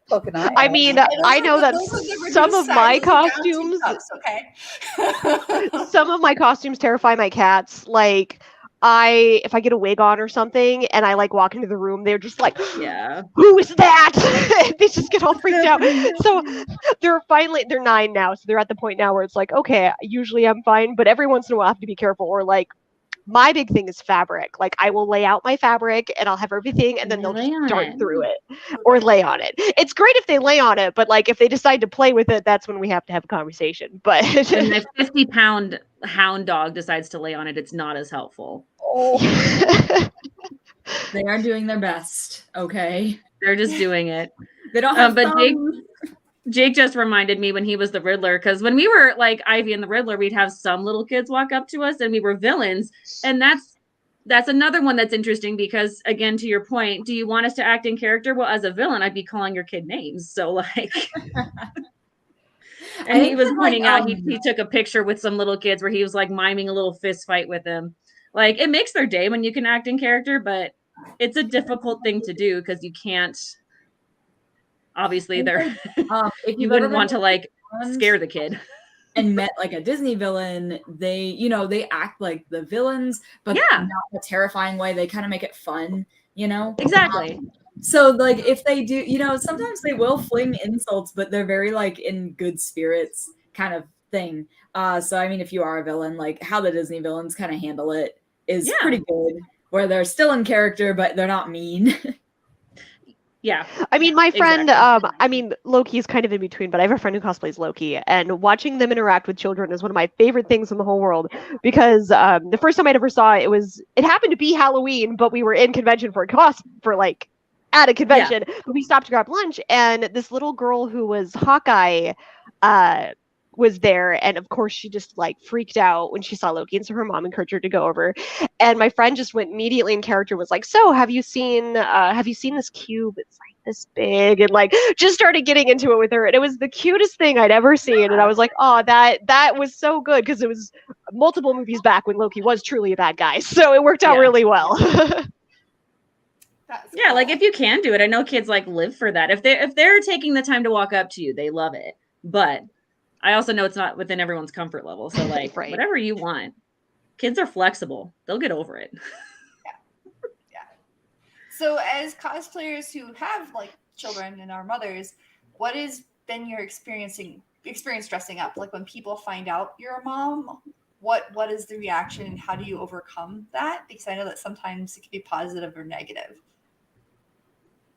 Speaker 3: poke an eye.
Speaker 4: I
Speaker 3: out.
Speaker 4: mean,
Speaker 1: And
Speaker 4: I know that
Speaker 1: those are the
Speaker 4: some
Speaker 1: reduced
Speaker 4: of my
Speaker 1: sizes down to
Speaker 4: costumes,
Speaker 1: cups, okay?
Speaker 4: some of my costumes terrify my cats. Like, if I get a wig on or something and I like walk into the room, they're just like,
Speaker 2: Yeah.
Speaker 4: who is that? They just get all freaked out. So they're 9 now, so they're at the point now where it's like, okay, usually I'm fine, but every once in a while I have to be careful. Or like, my big thing is fabric. Like, I will lay out my fabric and I'll have everything, and then they'll just
Speaker 2: Lay on
Speaker 4: dart
Speaker 2: it.
Speaker 4: through it or lay on it. It's great if they lay on it, but like if they decide to play with it, that's when we have to have a conversation. But
Speaker 2: When my 50-pound hound dog decides to lay on it, it's not as helpful.
Speaker 3: Oh,
Speaker 5: They are doing their best. Okay.
Speaker 2: They're just doing it.
Speaker 5: They don't have
Speaker 2: But
Speaker 5: thumbs.
Speaker 2: Jake just reminded me when he was the Riddler, because when we were like Ivy and the Riddler, we'd have some little kids walk up to us and we were villains. And that's another one that's interesting because, again, to your point, do you want us to act in character? Well, as a villain, I'd be calling your kid names. So like, and he was pointing out he took a picture with some little kids where he was like miming a little fist fight with them. Like, it makes their day when you can act in character, but it's a difficult thing to do because you can't. Obviously,
Speaker 5: if
Speaker 2: you
Speaker 5: you've
Speaker 2: wouldn't
Speaker 5: ever
Speaker 2: want
Speaker 5: been
Speaker 2: to like
Speaker 5: villains
Speaker 2: scare the kid.
Speaker 5: and met like a Disney villain, they act like the villains, but
Speaker 2: Yeah.
Speaker 5: not in a terrifying way. They kind of make it fun,
Speaker 2: Exactly.
Speaker 5: So like if they do, sometimes they will fling insults, but they're very like in good spirits kind of thing. So I mean, if you are a villain, like how the Disney villains kind of handle it is pretty good, where they're still in character, but they're not mean.
Speaker 2: Yeah.
Speaker 4: I mean, my friend,
Speaker 2: exactly.
Speaker 4: I mean, Loki is kind of in between, but I have a friend who cosplays Loki, and watching them interact with children is one of my favorite things in the whole world. Because the first time I ever saw it, it happened to be Halloween, but we were in convention at a convention. But we stopped to grab lunch, and this little girl who was Hawkeye, was there, and of course she just like freaked out when she saw Loki, and so her mom encouraged her to go over. And my friend just went immediately in character, was like, so have you seen this cube? It's like this big, and like just started getting into it with her, and it was the cutest thing I'd ever seen. And I was like, oh, that was so good, because it was multiple movies back when Loki was truly a bad guy, so it worked out really well.
Speaker 2: Yeah, like if you can do it, I know kids like live for that. If they're taking the time to walk up to you, they love it. But I also know it's not within everyone's comfort level. So like
Speaker 4: Right.
Speaker 2: whatever you want. Kids are flexible. They'll get over it.
Speaker 1: Yeah. So as cosplayers who have like children and are mothers, what has been your experience dressing up? Like when people find out you're a mom, what is the reaction and how do you overcome that? Because I know that sometimes it can be positive or negative.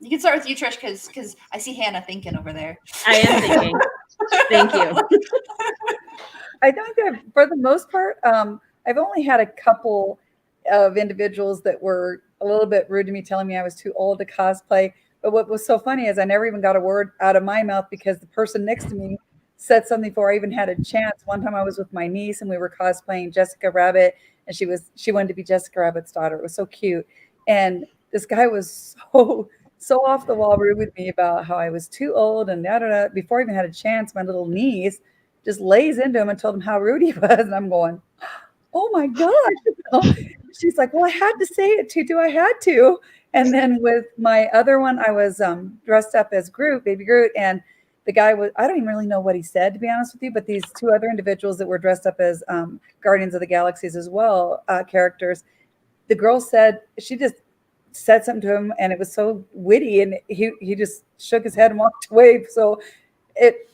Speaker 1: You can start with you, Trish, because I see Hannah thinking over there.
Speaker 2: I am thinking. Thank you.
Speaker 3: I think that for the most part, I've only had a couple of individuals that were a little bit rude to me, telling me I was too old to cosplay. But what was so funny is I never even got a word out of my mouth because the person next to me said something before I even had a chance. One time I was with my niece and we were cosplaying Jessica Rabbit, and she wanted to be Jessica Rabbit's daughter. It was so cute. And this guy was so off the wall rude with me about how I was too old and da da da. Before I even had a chance, my little niece just lays into him and told him how rude he was. And I'm going, oh my gosh. She's like, well, I had to say it to you. I had to. And then with my other one, I was dressed up as Groot, baby Groot. And the guy I don't even really know what he said, to be honest with you, but these two other individuals that were dressed up as Guardians of the Galaxies as well, characters, the girl said, she just said something to him and it was so witty, and he just shook his head and walked away. So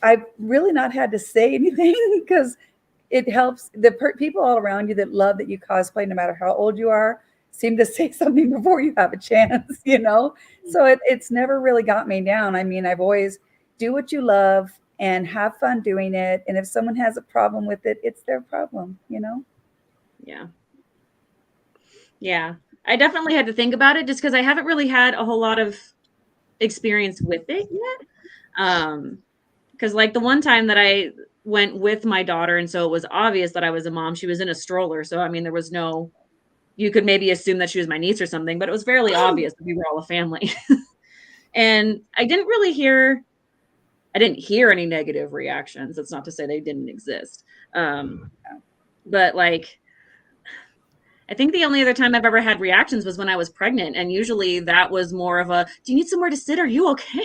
Speaker 3: I've really not had to say anything because it helps the people all around you that love that you cosplay, no matter how old you are, seem to say something before you have a chance, So it's never really got me down. I mean, I've always do what you love and have fun doing it. And if someone has a problem with it, it's their problem,
Speaker 2: Yeah. Yeah. I definitely had to think about it just because I haven't really had a whole lot of experience with it yet. Because like the one time that I went with my daughter, and so it was obvious that I was a mom. She was in a stroller. So, I mean, there was you could maybe assume that she was my niece or something, but it was fairly obvious that we were all a family. And I didn't hear any negative reactions. That's not to say they didn't exist. But like, I think the only other time I've ever had reactions was when I was pregnant. And usually that was more of a, do you need somewhere to sit? Are you okay?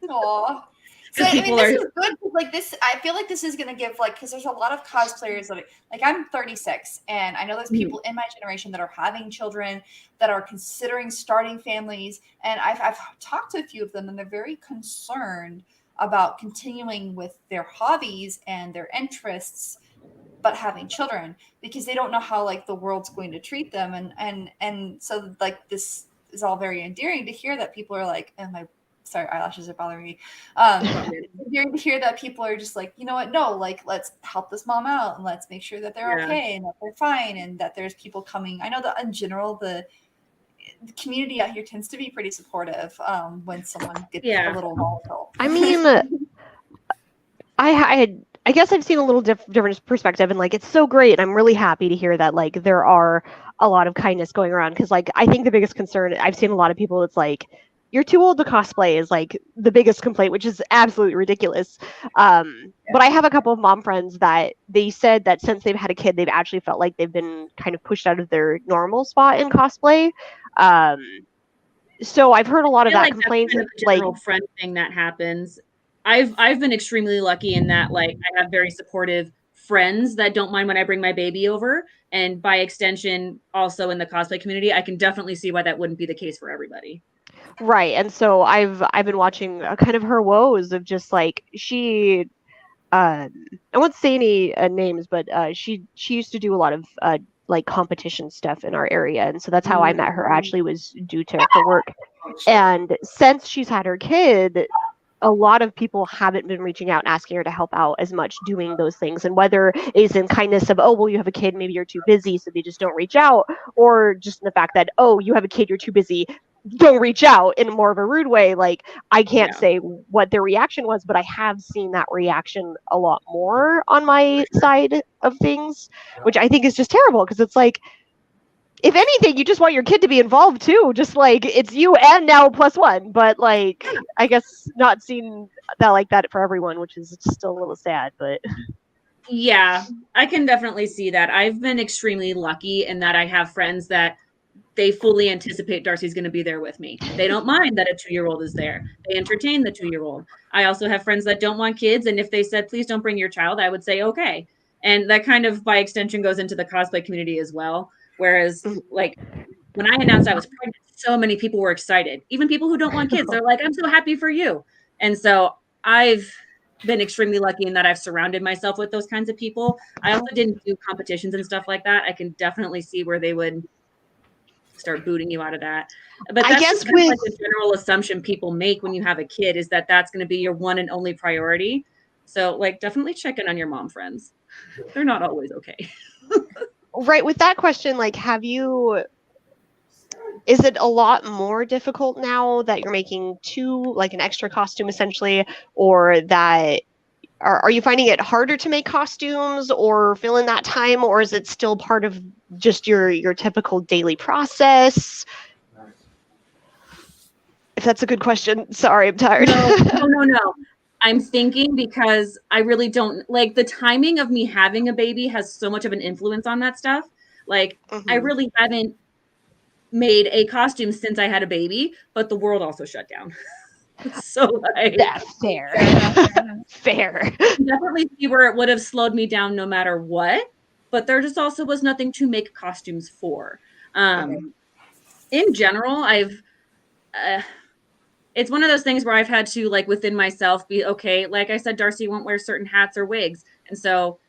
Speaker 1: Aw. So I mean, this is good. Like this, I feel like this is gonna give because there's a lot of cosplayers that like I'm 36, and I know there's people in my generation that are having children, that are considering starting families, and I've talked to a few of them, and they're very concerned about continuing with their hobbies and their interests, but having children because they don't know how like the world's going to treat them, and so like this is all very endearing to hear that people are like, oh my. Sorry, eyelashes are bothering me. You're to hear that people are just like, you know what? No, like let's help this mom out and let's make sure that they're okay and that they're fine and that there's people coming. I know that in general, the community out here tends to be pretty supportive when someone gets a little volatile.
Speaker 4: I mean, I guess I've seen a little different perspective, and like it's so great. And I'm really happy to hear that like there are a lot of kindness going around because like I think the biggest concern I've seen a lot of people, it's like, you're too old to cosplay is like the biggest complaint, which is absolutely ridiculous. But I have a couple of mom friends that they said that since they've had a kid, they've actually felt like they've been kind of pushed out of their normal spot in cosplay. So I've heard a lot of that complaints.
Speaker 2: That's kind of a general friend thing that happens. I've been extremely lucky in that like I have very supportive friends that don't mind when I bring my baby over, and by extension also in the cosplay community, I can definitely see why that wouldn't be the case for everybody.
Speaker 4: Right. And so I've been watching kind of her woes of just like she I won't say any names, but she used to do a lot of like competition stuff in our area, and so that's how I met her. Actually, was due to her work. And since she's had her kid, a lot of people haven't been reaching out and asking her to help out as much doing those things. And whether it's in kindness of, oh, well, you have a kid, maybe you're too busy, so they just don't reach out, or just in the fact that, oh, you have a kid, you're too busy, don't reach out, in more of a rude way. Like I can't say what their reaction was, but I have seen that reaction a lot more on my side of things, which I think is just terrible because it's like, if anything, you just want your kid to be involved too. Just like it's you and now plus one, but like I guess not seeing that like that for everyone, which is still a little sad, but
Speaker 2: yeah, I can definitely see that. I've been extremely lucky in that I have friends that they fully anticipate Darcy's going to be there with me. They don't mind that a 2-year-old is there. They entertain the 2-year-old. I also have friends that don't want kids. And if they said, please don't bring your child, I would say, okay. And that kind of by extension goes into the cosplay community as well. Whereas like when I announced I was pregnant, so many people were excited. Even people who don't want kids, they're like, I'm so happy for you. And so I've been extremely lucky in that I've surrounded myself with those kinds of people. I also didn't do competitions and stuff like that. I can definitely see where they would start booting you out of that. But that's just kind of like the general assumption people make when you have a kid, is that that's going to be your one and only priority. So like definitely check in on your mom friends. They're not always okay.
Speaker 4: Right. With that question, like, is it a lot more difficult now that you're making like an extra costume essentially, or that are you finding it harder to make costumes or fill in that time, or is it still part of just your typical daily process? If that's a good question. Sorry, I'm tired.
Speaker 2: No. I'm thinking because I really don't like the timing of me having a baby has so much of an influence on that stuff. Like I really haven't made a costume since I had a baby, but the world also shut down. So like
Speaker 4: fair. Fair.
Speaker 2: Definitely see where it would have slowed me down no matter what, but there just also was nothing to make costumes for. In general, I've it's one of those things where I've had to like within myself be okay. Like I said, Darcy won't wear certain hats or wigs, and so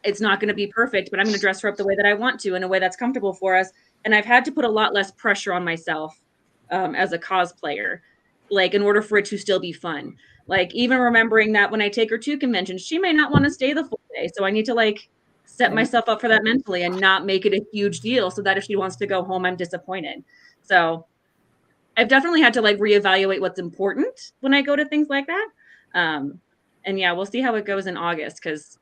Speaker 2: it's not going to be perfect, but I'm going to dress her up the way that I want to in a way that's comfortable for us. And I've had to put a lot less pressure on myself as a cosplayer, like in order for it to still be fun. Like even remembering that when I take her to conventions, she may not want to stay the full day. So I need to like set myself up for that mentally and not make it a huge deal so that if she wants to go home, I'm disappointed. So I've definitely had to like reevaluate what's important when I go to things like that. And yeah, we'll see how it goes in August because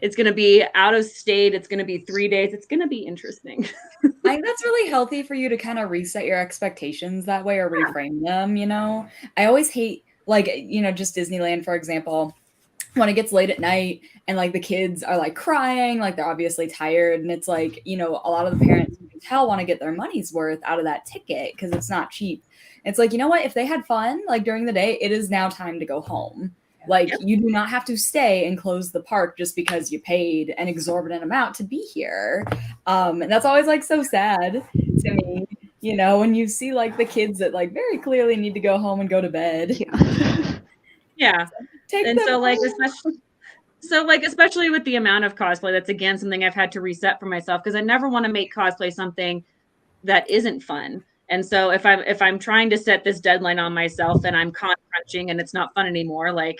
Speaker 2: it's going to be out of state. It's going to be 3 days. It's going to be interesting.
Speaker 5: I think that's really healthy for you to kind of reset your expectations that way or reframe them, you know? I always hate, like, you know, just Disneyland, for example, when it gets late at night and, like, the kids are, like, crying, like, they're obviously tired. And it's like, you know, a lot of the parents, you can tell, want to get their money's worth out of that ticket because it's not cheap. It's like, you know what? If they had fun like during the day, it is now time to go home. Like, you do not have to stay and close the park just because you paid an exorbitant amount to be here. And that's always like so sad to me, you know, when you see like the kids that like very clearly need to go home and go to bed.
Speaker 2: Yeah.
Speaker 5: Take
Speaker 2: And
Speaker 5: them
Speaker 2: so like
Speaker 5: home.
Speaker 2: especially with the amount of cosplay, that's again something I've had to reset for myself, because I never want to make cosplay something that isn't fun. And so if I'm trying to set this deadline on myself and I'm con crunching and it's not fun anymore, like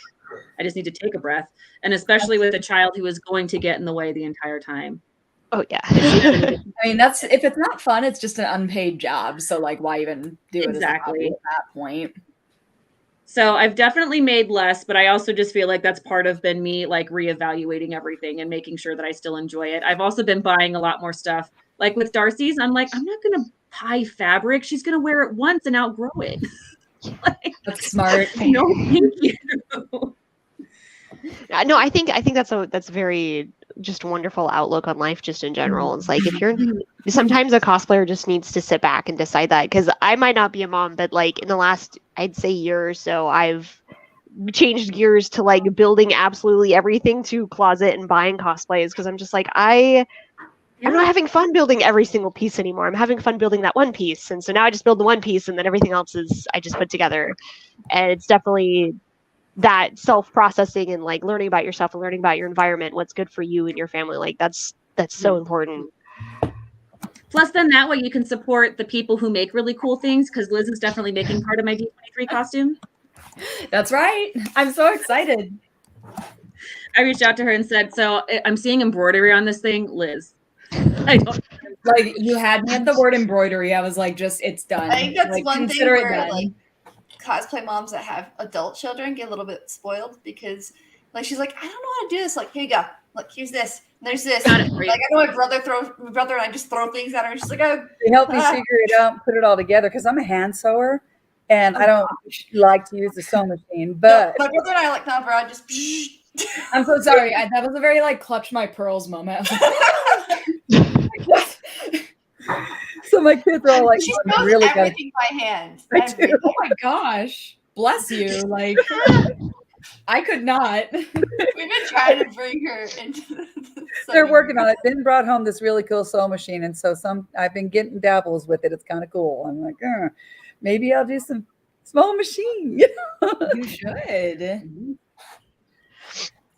Speaker 2: I just need to take a breath. And especially with a child who is going to get in the way the entire time.
Speaker 4: Oh yeah.
Speaker 5: I mean, that's, if it's not fun, it's just an unpaid job. So like, why even do it
Speaker 2: Exactly.
Speaker 5: as a hobby at that point?
Speaker 2: So I've definitely made less, but I also just feel like that's part of been me like reevaluating everything and making sure that I still enjoy it. I've also been buying a lot more stuff. Like with Darcy's, I'm like, I'm not going to buy fabric. She's going to wear it once and outgrow it. Like,
Speaker 5: That's smart.
Speaker 2: no, thank you.
Speaker 4: No, I think that's very just wonderful outlook on life just in general. It's like if you're sometimes a cosplayer just needs to sit back and decide that, because I might not be a mom, but like in the last I'd say year or so I've changed gears to like building absolutely everything to closet and buying cosplays, because I'm just like I'm not having fun building every single piece anymore. I'm having fun building that one piece, and so now I just build the one piece and then everything else is I just put together. And it's definitely that self-processing and like learning about yourself and learning about your environment, what's good for you and your family. Like that's so important.
Speaker 2: Plus, then that way you can support the people who make really cool things, because Liz is definitely making part of my D23 costume.
Speaker 5: That's right. I'm so excited.
Speaker 2: I reached out to her and said, so I'm seeing embroidery on this thing, Liz. I don't
Speaker 5: Like, you had me at the word embroidery. I was like, just, it's done.
Speaker 1: I think that's
Speaker 5: like,
Speaker 1: one thing
Speaker 5: consider it
Speaker 1: where
Speaker 5: done.
Speaker 1: like cosplay moms that have adult children get a little bit spoiled, because like she's like, I don't know how to do this. Like, here you go. Look, here's this. And there's this.
Speaker 2: Got it.
Speaker 1: Like, I know my brother and I just throw things at her. And she's like, oh,
Speaker 3: They help me figure it out and put it all together, because I'm a hand sewer and I don't like to use the sewing machine. But
Speaker 1: my brother and I are like, no, bro, I just.
Speaker 5: I'm so sorry. That was a very like clutch my pearls moment.
Speaker 3: so my kids are all like,
Speaker 1: She
Speaker 3: "Mom,
Speaker 1: throws
Speaker 3: you really got
Speaker 1: everything by hand.
Speaker 3: I do.
Speaker 5: Oh my gosh. Bless you. Like, I could not.
Speaker 1: We've been trying to bring her into the
Speaker 3: They're working on it. Ben brought home this really cool sewing machine, and so I've been getting dabbles with it. It's kind of cool. I'm like, maybe I'll do some small machine.
Speaker 5: You should.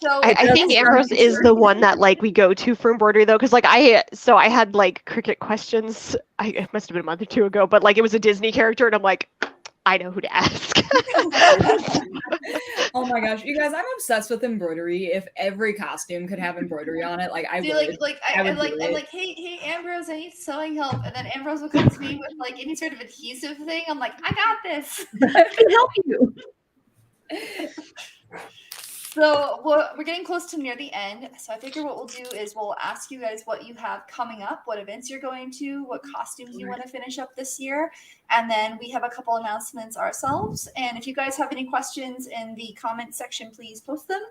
Speaker 1: So
Speaker 4: I think Ambrose is the one that like we go to for embroidery though, because like I had like cricket questions. It must have been a month or two ago, but like it was a Disney character, and I'm like, I know who to ask.
Speaker 5: Oh my gosh, you guys, I'm obsessed with embroidery. If every costume could have embroidery on it, like I would.
Speaker 1: I'm like, hey, Ambrose, I need sewing help, and then Ambrose will come to me with like any sort of adhesive thing. I'm like, I got this.
Speaker 2: I can help you.
Speaker 1: So we're getting close to near the end. So I figure what we'll do is we'll ask you guys what you have coming up, what events you're going to, what costumes you want to finish up this year. And then we have a couple announcements ourselves. And if you guys have any questions in the comment section, please post them.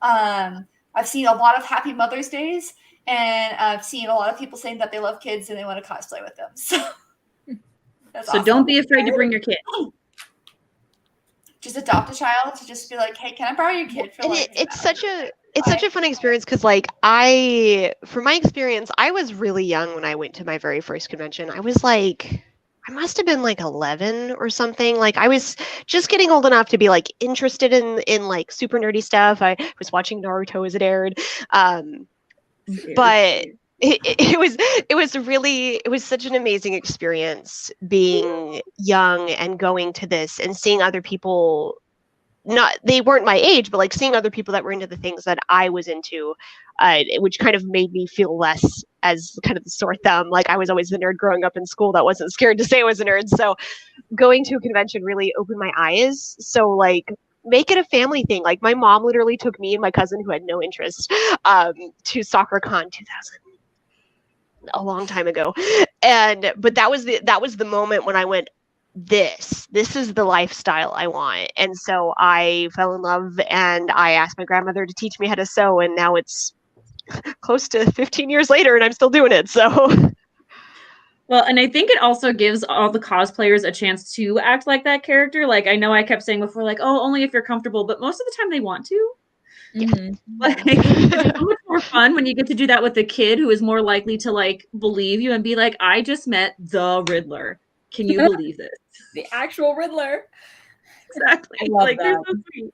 Speaker 1: I've seen a lot of happy Mother's Days, and I've seen a lot of people saying that they love kids and they want to cosplay with them. So that's awesome.
Speaker 2: Don't be afraid to bring your kid.
Speaker 1: Just adopt a child, to just be like, hey, can I borrow your kid for like
Speaker 4: it's such a fun experience, because like from my experience, I was really young when I went to my very first convention. I was like, I must have been like 11 or something. Like I was just getting old enough to be like interested in like super nerdy stuff. I was watching Naruto as it aired. But it was such an amazing experience being young and going to this and seeing other people. They weren't my age, but like seeing other people that were into the things that I was into, which kind of made me feel less as kind of the sore thumb. Like I was always the nerd growing up in school that wasn't scared to say I was a nerd. So going to a convention really opened my eyes. So like make it a family thing. Like my mom literally took me and my cousin who had no interest to SoccerCon 2000. A long time ago. But that was the moment when I went, this is the lifestyle I want. And so I fell in love, and I asked my grandmother to teach me how to sew, and now it's close to 15 years later and I'm still doing it. So
Speaker 2: Well, and I think it also gives all the cosplayers a chance to act like that character. Like, I know I kept saying before, like, oh, only if you're comfortable, but most of the time they want to.
Speaker 5: Mhm.
Speaker 2: Like, it's so much more fun when you get to do that with a kid who is more likely to like believe you and be like, I just met the Riddler. Can you believe this?
Speaker 5: The actual Riddler.
Speaker 2: Exactly.
Speaker 5: I love
Speaker 2: Like, they're
Speaker 5: that.
Speaker 2: so sweet.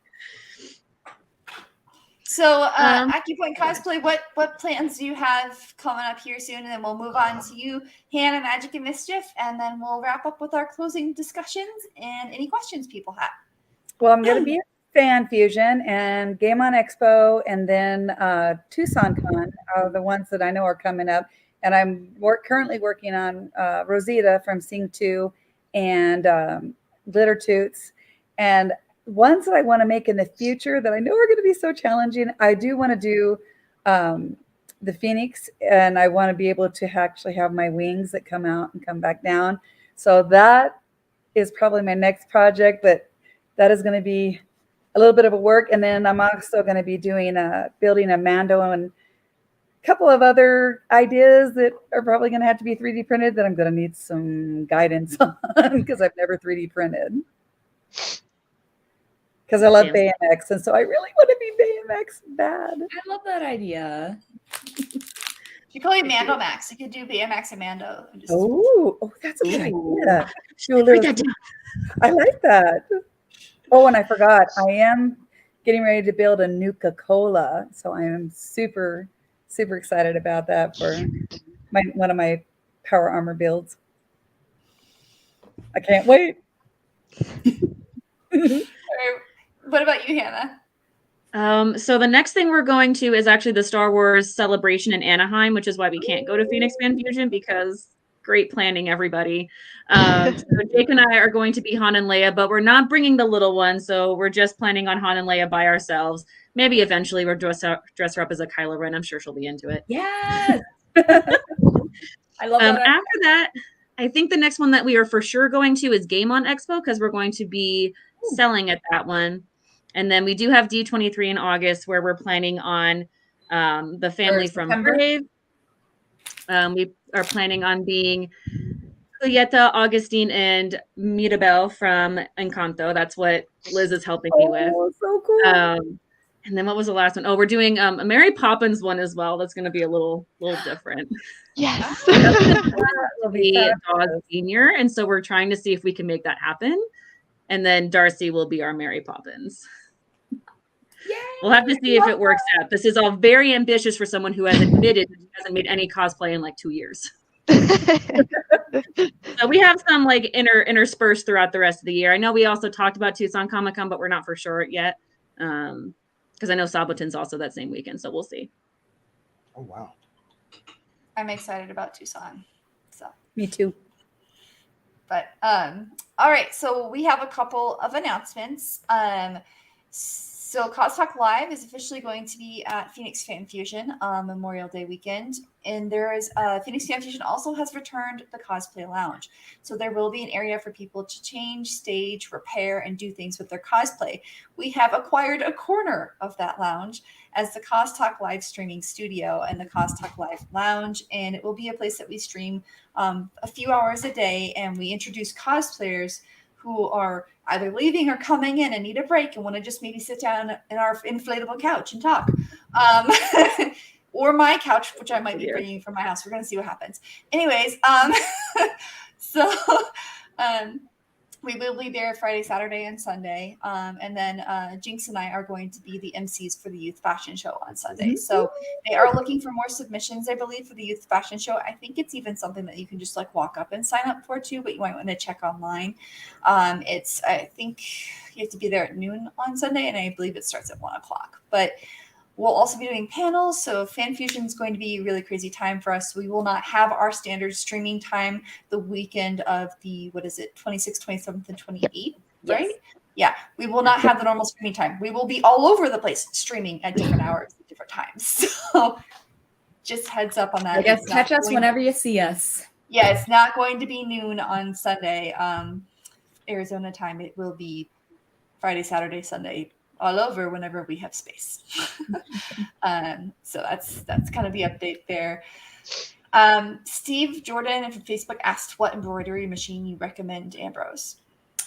Speaker 1: So,
Speaker 2: Um,
Speaker 1: AccuPoint Cosplay, what plans do you have coming up here soon? And then we'll move on to you, Hannah, Magic and Mischief, and then we'll wrap up with our closing discussions and any questions people have.
Speaker 3: Well, I'm going to be at Fan Fusion and Game On Expo, and then Tucson Con are the ones that I know are coming up. And I'm currently working on Rosita from Sing 2 and Glitter Toots. And ones that I want to make in the future that I know are going to be so challenging. I do want to do the Phoenix, and I want to be able to actually have my wings that come out and come back down. So that is probably my next project, but that is going to be a little bit of a work. And then I'm also going to be doing building a Mando and a couple of other ideas that are probably going to have to be 3D printed that I'm going to need some guidance on because I've never 3D printed. Because I love
Speaker 2: Yeah.
Speaker 3: BMX, and so I really want to be BMX bad.
Speaker 5: I love that idea.
Speaker 1: You call it Mando Max. You could do BMX and Mando. And just,
Speaker 3: Oh, that's a good
Speaker 2: Ooh.
Speaker 3: idea. Do a
Speaker 2: Write
Speaker 3: little,
Speaker 2: that down.
Speaker 3: I like that. Oh, and I forgot. I am getting ready to build a Nuka-Cola, so I am super, super excited about that for one of my power armor builds. I can't wait.
Speaker 1: what about you, Hannah?
Speaker 2: So the next thing we're going to is actually the Star Wars celebration in Anaheim, which is why we can't go to Phoenix Fan Fusion because great planning, everybody. So Jake and I are going to be Han and Leia, but we're not bringing the little one, so we're just planning on Han and Leia by ourselves. Maybe eventually we'll dress her up as a Kylo Ren. I'm sure she'll be into it.
Speaker 5: Yes. I love that.
Speaker 2: After that, I think the next one that we are for sure going to is Game On Expo because we're going to be selling at that one. And then we do have D23 in August where we're planning on the family from
Speaker 5: September?
Speaker 2: Brave. We are planning on being Julieta, Augustine, and Mirabel from Encanto. That's what Liz is helping me with.
Speaker 3: Oh, so cool.
Speaker 2: And then what was the last one? Oh, we're doing a Mary Poppins one as well. That's going to be a little different.
Speaker 4: Yes.
Speaker 3: Will be
Speaker 2: Be
Speaker 3: fabulous.
Speaker 2: Dawes Senior, and so we're trying to see if we can make that happen. And then Darcy will be our Mary Poppins.
Speaker 5: Yay!
Speaker 2: We'll have to see if it works out. This is all very ambitious for someone who has admitted that he hasn't made any cosplay in like 2 years. So we have some like interspersed throughout the rest of the year. I know we also talked about Tucson Comic Con, but we're not for sure yet. Because I know Sabaton's also that same weekend, so we'll see.
Speaker 6: Oh wow.
Speaker 1: I'm excited about Tucson. So,
Speaker 3: Me too.
Speaker 1: but all right. So we have a couple of announcements. So Cos Talk Live is officially going to be at Phoenix Fan Fusion Memorial Day weekend. And there is Phoenix Fan Fusion also has returned the Cosplay Lounge. So there will be an area for people to change, stage, repair, and do things with their cosplay. We have acquired a corner of that lounge as the Cos Talk Live streaming studio and the Cos Talk Live Lounge. And it will be a place that we stream a few hours a day. And we introduce cosplayers who are either leaving or coming in and need a break and want to just maybe sit down in our inflatable couch and talk. Or my couch, which I might be bringing from my house. We're going to see what happens. Anyways, so we will be there Friday, Saturday, and Sunday. And then Jinx and I are going to be the MCs for the youth fashion show on Sunday. So they are looking for more submissions, I believe, for the youth fashion show. I think it's even something that you can just like walk up and sign up for too, but you might want to check online. I think you have to be there at noon on Sunday, and I believe it starts at 1:00. But we'll also be doing panels. So Fan Fusion is going to be a really crazy time for us. We will not have our standard streaming time the weekend of the, 26th, 27th, and 28th, right?
Speaker 5: Yes.
Speaker 1: Yeah, we will not have the normal streaming time. We will be all over the place streaming at different hours at different times. So just heads up on that.
Speaker 5: I guess
Speaker 1: It's
Speaker 5: catch
Speaker 1: not
Speaker 5: us
Speaker 1: going-
Speaker 5: whenever you see us.
Speaker 1: Yeah, it's not going to be noon on Sunday, Arizona time. It will be Friday, Saturday, Sunday, all over whenever we have space. So that's kind of the update there. Steve Jordan from Facebook asked what embroidery machine you recommend, Ambrose.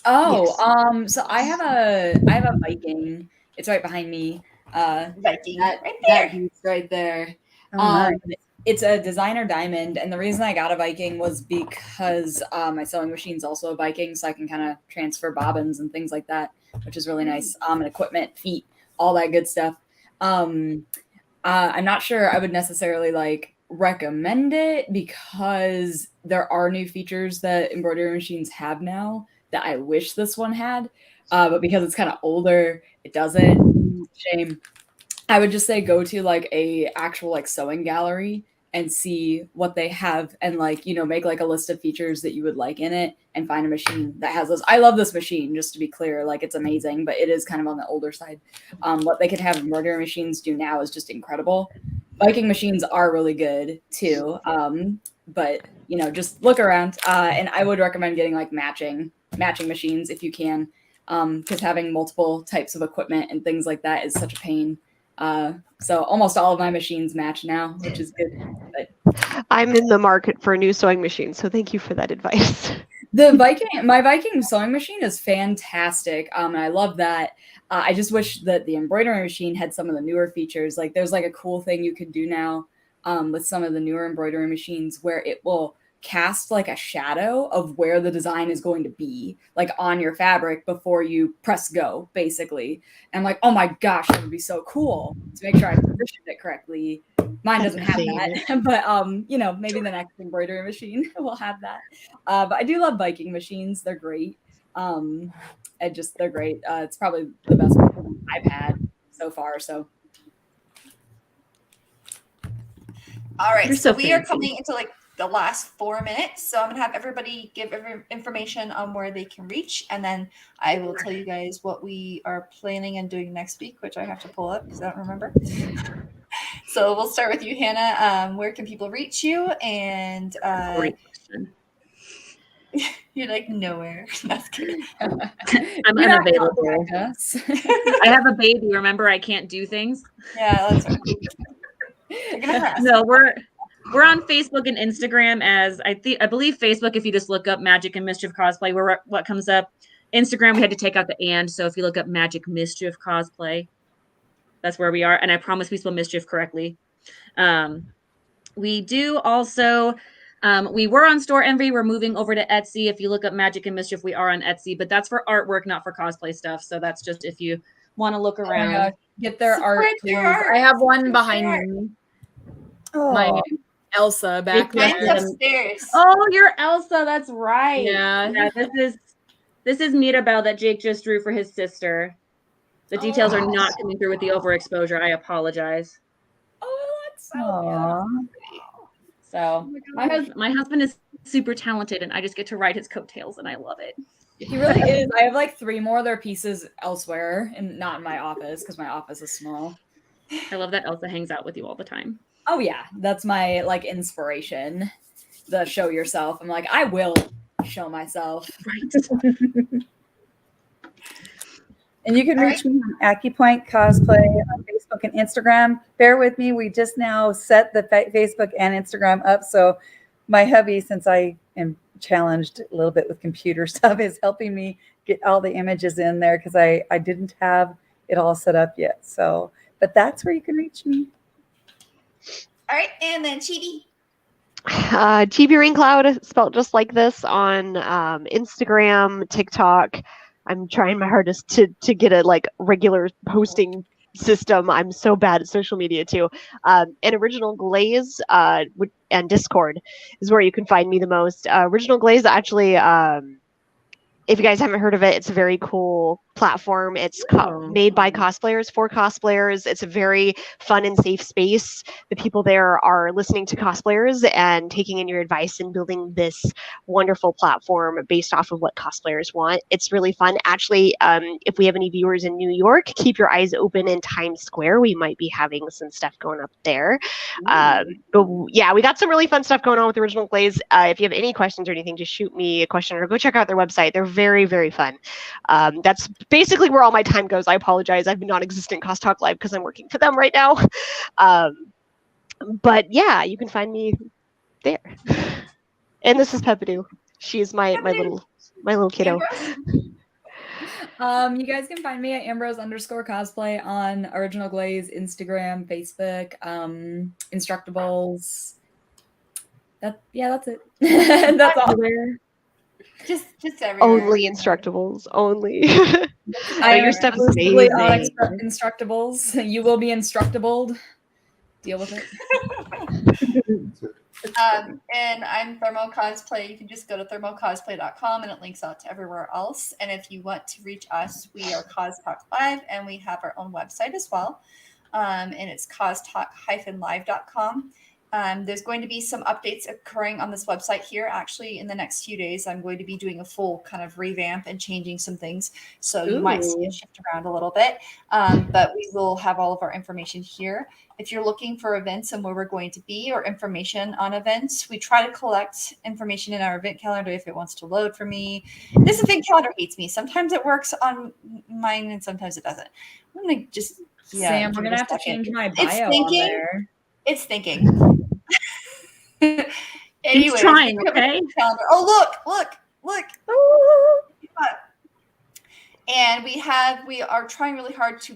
Speaker 5: Oh, so I have a Viking. It's right behind me.
Speaker 1: Viking,
Speaker 5: That
Speaker 1: right
Speaker 5: that
Speaker 1: there.
Speaker 5: beats right there.
Speaker 3: Oh, nice.
Speaker 5: It's a designer diamond, and the reason I got a Viking was because my sewing machine's also a Viking, so I can kind of transfer bobbins and things like that, which is really nice. And equipment, feet, all that good stuff. I'm not sure I would necessarily like recommend it because there are new features that embroidery machines have now that I wish this one had, but because it's kind of older, it doesn't. Shame. I would just say go to like a actual like sewing gallery and see what they have and like, you know, make like a list of features that you would like in it and find a machine that has those. I love this machine, just to be clear, like it's amazing, but it is kind of on the older side. What they can have embroidery machines do now is just incredible. Viking machines are really good too. But you know, just look around. And I would recommend getting like matching machines if you can. Because having multiple types of equipment and things like that is such a pain. So almost all of my machines match now, which is good. But
Speaker 4: I'm in the market for a new sewing machine, so thank you for that advice.
Speaker 5: my Viking sewing machine is fantastic. And I love that. I just wish that the embroidery machine had some of the newer features. Like there's like a cool thing you can do now with some of the newer embroidery machines where it will cast like a shadow of where the design is going to be, like on your fabric before you press go, basically. And I'm like, oh my gosh, that would be so cool to make sure I positioned it correctly. Mine doesn't have that, but you know, maybe the next embroidery machine will have that. But I do love Viking machines; they're great. They're great. It's probably the best one I've had so far. So,
Speaker 1: All right,
Speaker 2: You're
Speaker 1: so
Speaker 2: so
Speaker 1: we are
Speaker 2: fancy.
Speaker 1: coming into like the last 4 minutes. So I'm gonna have everybody give information on where they can reach, and then I will tell you guys what we are planning and doing next week, which I have to pull up because I don't remember. So we'll start with you, Hannah. Where can people reach you? And
Speaker 2: Great question.
Speaker 1: you're like nowhere. That's good.
Speaker 2: I'm
Speaker 5: You're not
Speaker 2: unavailable.
Speaker 5: gonna direct us.
Speaker 2: I have a baby. Remember, I can't do things.
Speaker 1: Yeah, that's right. You're gonna harass me.
Speaker 2: No, we're on Facebook and Instagram as I believe Facebook. If you just look up Magic and Mischief Cosplay, we're what comes up. Instagram, we had to take out the and, so if you look up Magic Mischief Cosplay, that's where we are. And I promise we spell mischief correctly. We do also. We were on Store Envy. We're moving over to Etsy. If you look up Magic and Mischief, we are on Etsy, but that's for artwork, not for cosplay stuff. So that's just if you want to look
Speaker 5: Oh my
Speaker 2: around.
Speaker 5: gosh, get their art,
Speaker 1: Support their
Speaker 5: please.
Speaker 1: art.
Speaker 5: I have one
Speaker 1: Support
Speaker 5: behind
Speaker 1: their
Speaker 5: me.
Speaker 3: Oh,
Speaker 5: My Elsa back
Speaker 2: Mine's
Speaker 5: there.
Speaker 1: Mine's upstairs.
Speaker 2: Oh, you're Elsa. That's right.
Speaker 5: Yeah.
Speaker 2: This is Mirabelle that Jake just drew for his sister. The details are not coming through with the overexposure. I apologize.
Speaker 5: Oh, that's so
Speaker 3: aw.
Speaker 2: So
Speaker 5: my
Speaker 2: my husband is super talented, and I just get to ride his coattails, and I love it.
Speaker 5: He really is. I have like 3 more of their pieces elsewhere, and not in my office because my office is small.
Speaker 2: I love that Elsa hangs out with you all the time.
Speaker 5: Oh yeah, that's my like inspiration. The show yourself. I'm like, I will show myself.
Speaker 2: Right.
Speaker 3: And you can reach me on AccuPoint Cosplay on Facebook and Instagram. Bear with me. We just now set the Facebook and Instagram up. So my hubby, since I am challenged a little bit with computer stuff, is helping me get all the images in there because I didn't have it all set up yet. So, but that's where you can reach me.
Speaker 1: All right, and then Chibi.
Speaker 4: TV Rain Cloud, spelled just like this on Instagram, TikTok. I'm trying my hardest to get a like regular posting system. I'm so bad at social media too. And Original Glaze and Discord is where you can find me the most. Original Glaze actually, if you guys haven't heard of it, it's a very cool platform. It's made by cosplayers for cosplayers. It's a very fun and safe space. The people there are listening to cosplayers and taking in your advice and building this wonderful platform based off of what cosplayers want. It's really fun. Actually, if we have any viewers in New York, keep your eyes open in Times Square. We might be having some stuff going up there. But yeah, we got some really fun stuff going on with Original Glaze. If you have any questions or anything, just shoot me a question or go check out their website. They're very, very fun. That's basically where all my time goes. I apologize. I've been non-existent Cost Talk Live because I'm working for them right now. But yeah, you can find me there. And this is Peppadoo. She's my little kiddo.
Speaker 1: Ambrose?
Speaker 5: You guys can find me at Ambrose_cosplay on Original Glaze, Instagram, Facebook, Instructables. That's it. That's all.
Speaker 1: Just everywhere.
Speaker 4: Only Instructables. Only.
Speaker 5: I
Speaker 4: your
Speaker 5: am
Speaker 4: stuff is
Speaker 5: exclusively on
Speaker 4: amazing.
Speaker 5: Instructables. You will be instructabled. Deal with it.
Speaker 1: And I'm Thermo Cosplay. You can just go to thermocosplay.com and it links out to everywhere else. And if you want to reach us, we are CosTalk5 and we have our own website as well. And it's costalk-live.com. There's going to be some updates occurring on this website here. Actually, in the next few days, I'm going to be doing a full kind of revamp and changing some things. So you might see it shift around a little bit. But we will have all of our information here. If you're looking for events and where we're going to be or information on events, we try to collect information in our event calendar if it wants to load for me. This event calendar hates me. Sometimes it works on mine and sometimes it doesn't. I'm going to just...
Speaker 5: Sam, we're going to have to change my bio on there.
Speaker 1: It's thinking.
Speaker 2: He's trying, okay?
Speaker 1: Oh, look. And we are trying really hard to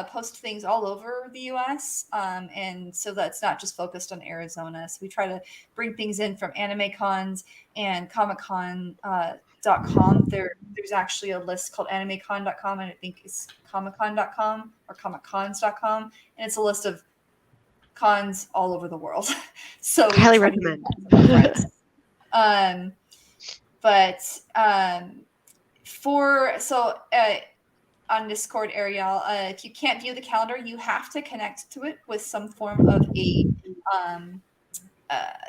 Speaker 1: post things all over the U.S. And so that's not just focused on Arizona. So we try to bring things in from anime cons and comiccon.com. There's actually a list called animecon.com, and I think it's comiccon.com or comiccons.com. And it's a list of cons all over the world. So
Speaker 4: highly recommend.
Speaker 1: On Discord, Ariel, if you can't view the calendar, you have to connect to it with some form of a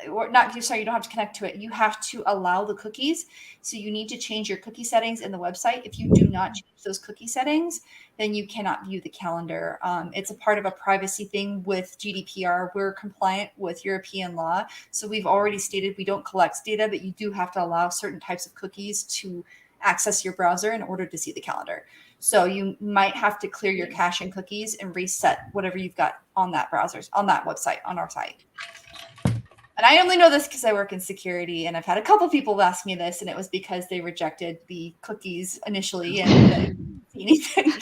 Speaker 1: you don't have to connect to it. You have to allow the cookies. So you need to change your cookie settings in the website. If you do not change those cookie settings, then you cannot view the calendar. It's a part of a privacy thing with GDPR. We're compliant with European law. So we've already stated we don't collect data, but you do have to allow certain types of cookies to access your browser in order to see the calendar. So you might have to clear your cache and cookies and reset whatever you've got on that website, on our site. And I only know this because I work in security, and I've had a couple people ask me this, and it was because they rejected the cookies initially and didn't see anything.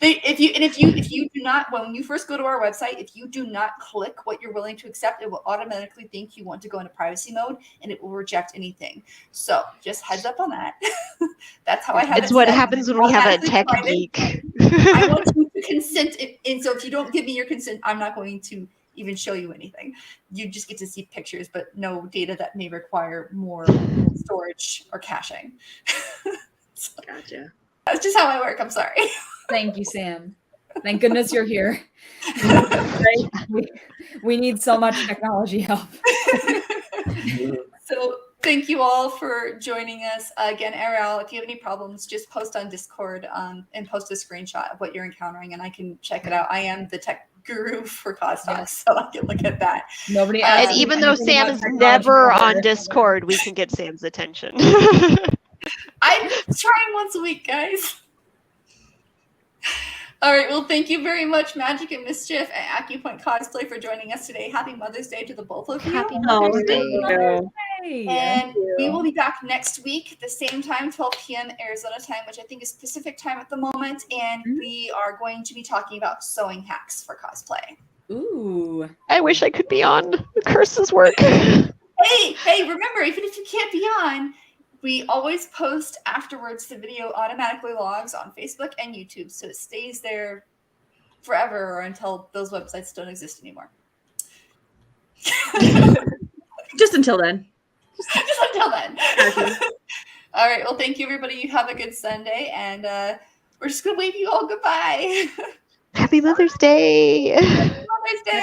Speaker 1: If you do not, when you first go to our website, if you do not click what you're willing to accept, it will automatically think you want to go into privacy mode, and it will reject anything. So just heads up on that. That's how I have it.
Speaker 4: It's what happens when we have a tech geek.
Speaker 1: I want you to consent, and so if you don't give me your consent, I'm not going to even show you anything. You just get to see pictures, but no data that may require more storage or caching. So,
Speaker 2: Gotcha.
Speaker 1: that's just how I work. I'm sorry.
Speaker 5: Thank you, Sam. Thank goodness you're here. We need so much technology help.
Speaker 1: So thank you all for joining us. Again, Ariel, if you have any problems, just post on Discord and post a screenshot of what you're encountering, and I can check it out. I am the tech guru for Costalk, so I can look at that.
Speaker 5: Nobody
Speaker 4: And even though Sam is never on Discord, we can get Sam's attention.
Speaker 1: I'm trying once a week, guys. All right. Well, thank you very much, Magic and Mischief at AccuPoint Cosplay, for joining us today. Happy Mother's Day to the both of you.
Speaker 4: Happy Mother's Day.
Speaker 1: And we will be back next week at the same time, 12 p.m. Arizona time, which I think is Pacific time at the moment. And we are going to be talking about sewing hacks for cosplay.
Speaker 5: Ooh.
Speaker 4: I wish I could be on. The curses work.
Speaker 1: Hey, remember, even if you can't be on, we always post afterwards. The video automatically logs on Facebook and YouTube, so it stays there forever or until those websites don't exist anymore.
Speaker 2: Just until then.
Speaker 1: Just until then. All right. Well, thank you, everybody. You have a good Sunday, and we're just going to wave you all goodbye.
Speaker 4: Happy Mother's Day.
Speaker 1: Happy Mother's Day.